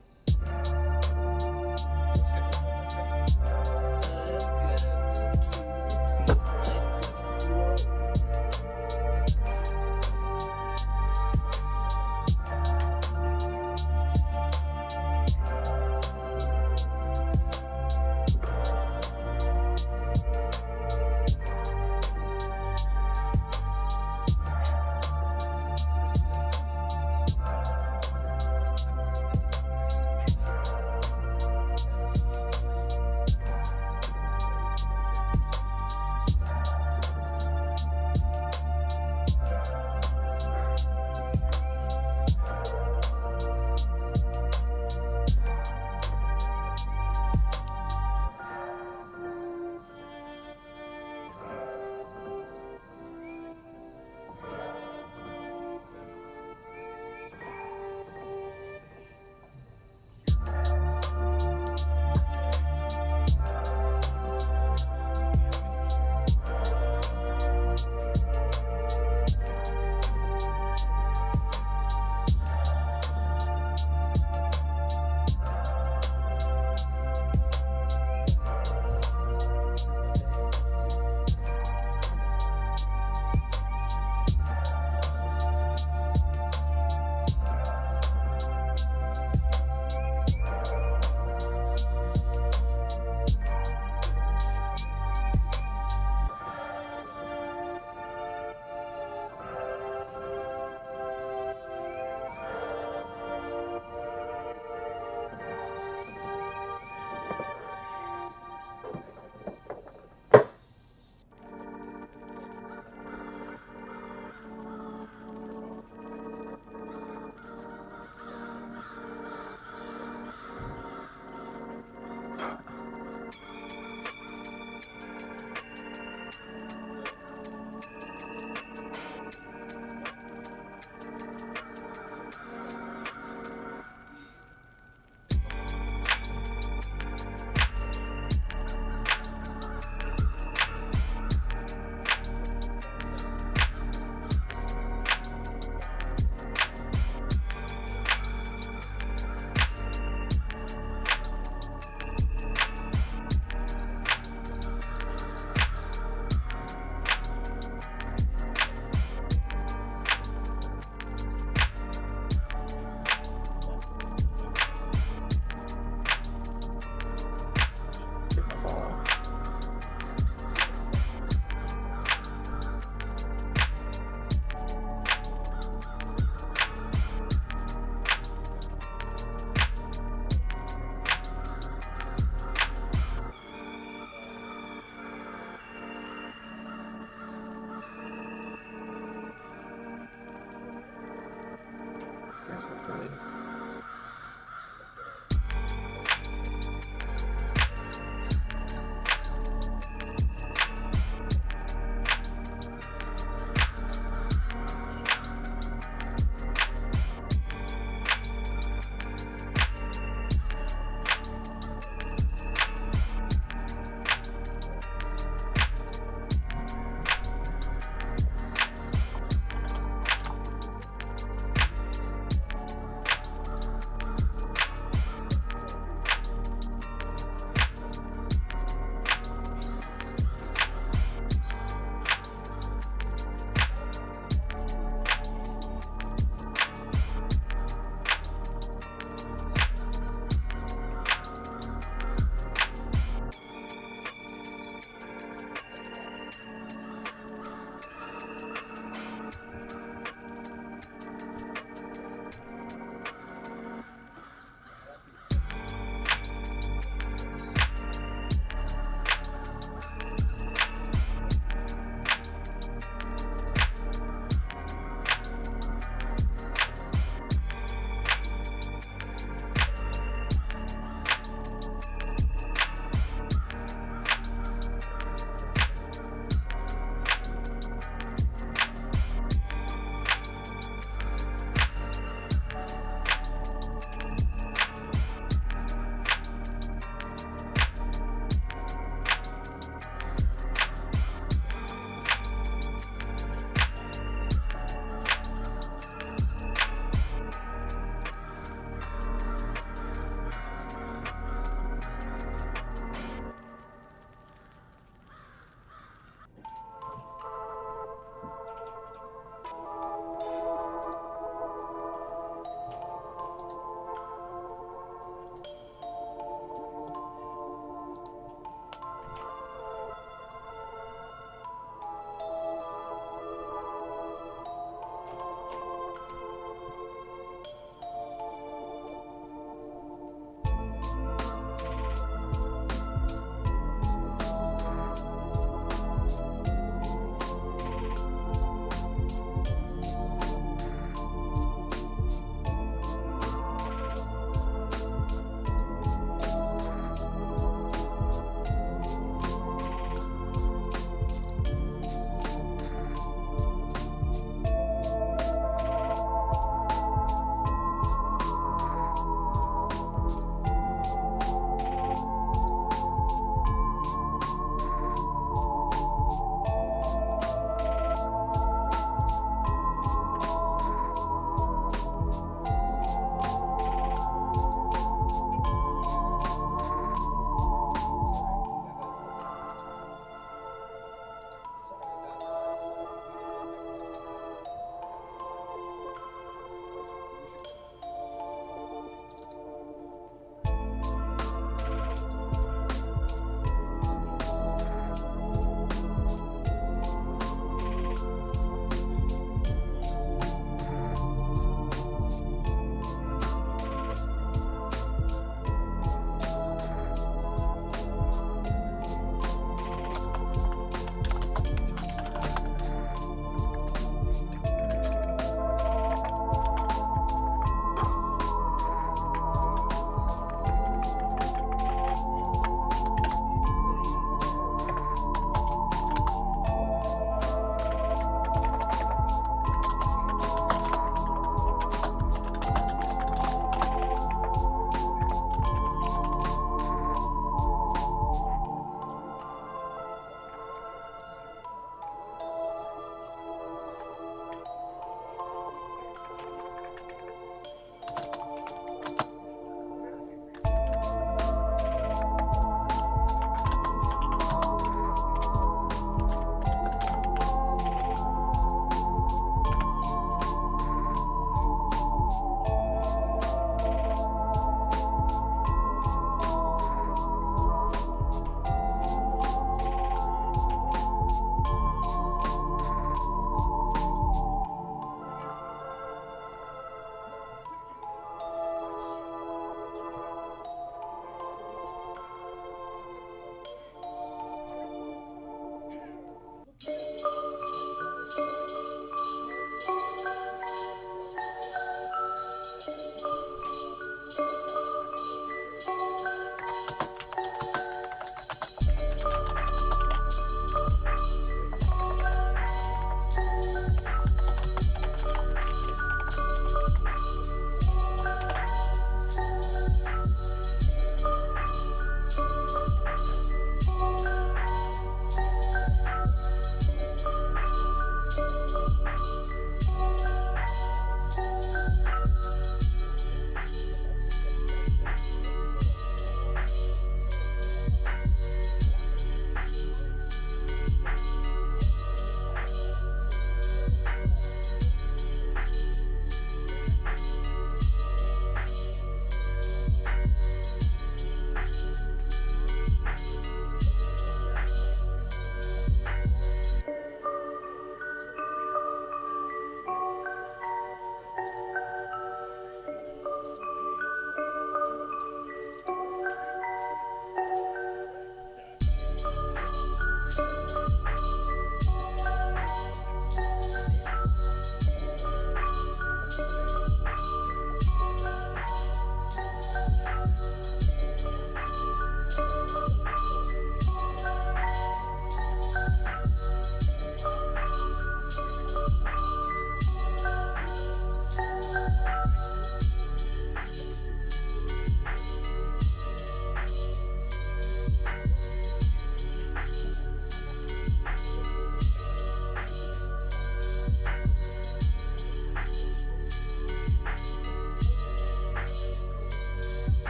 hopefully.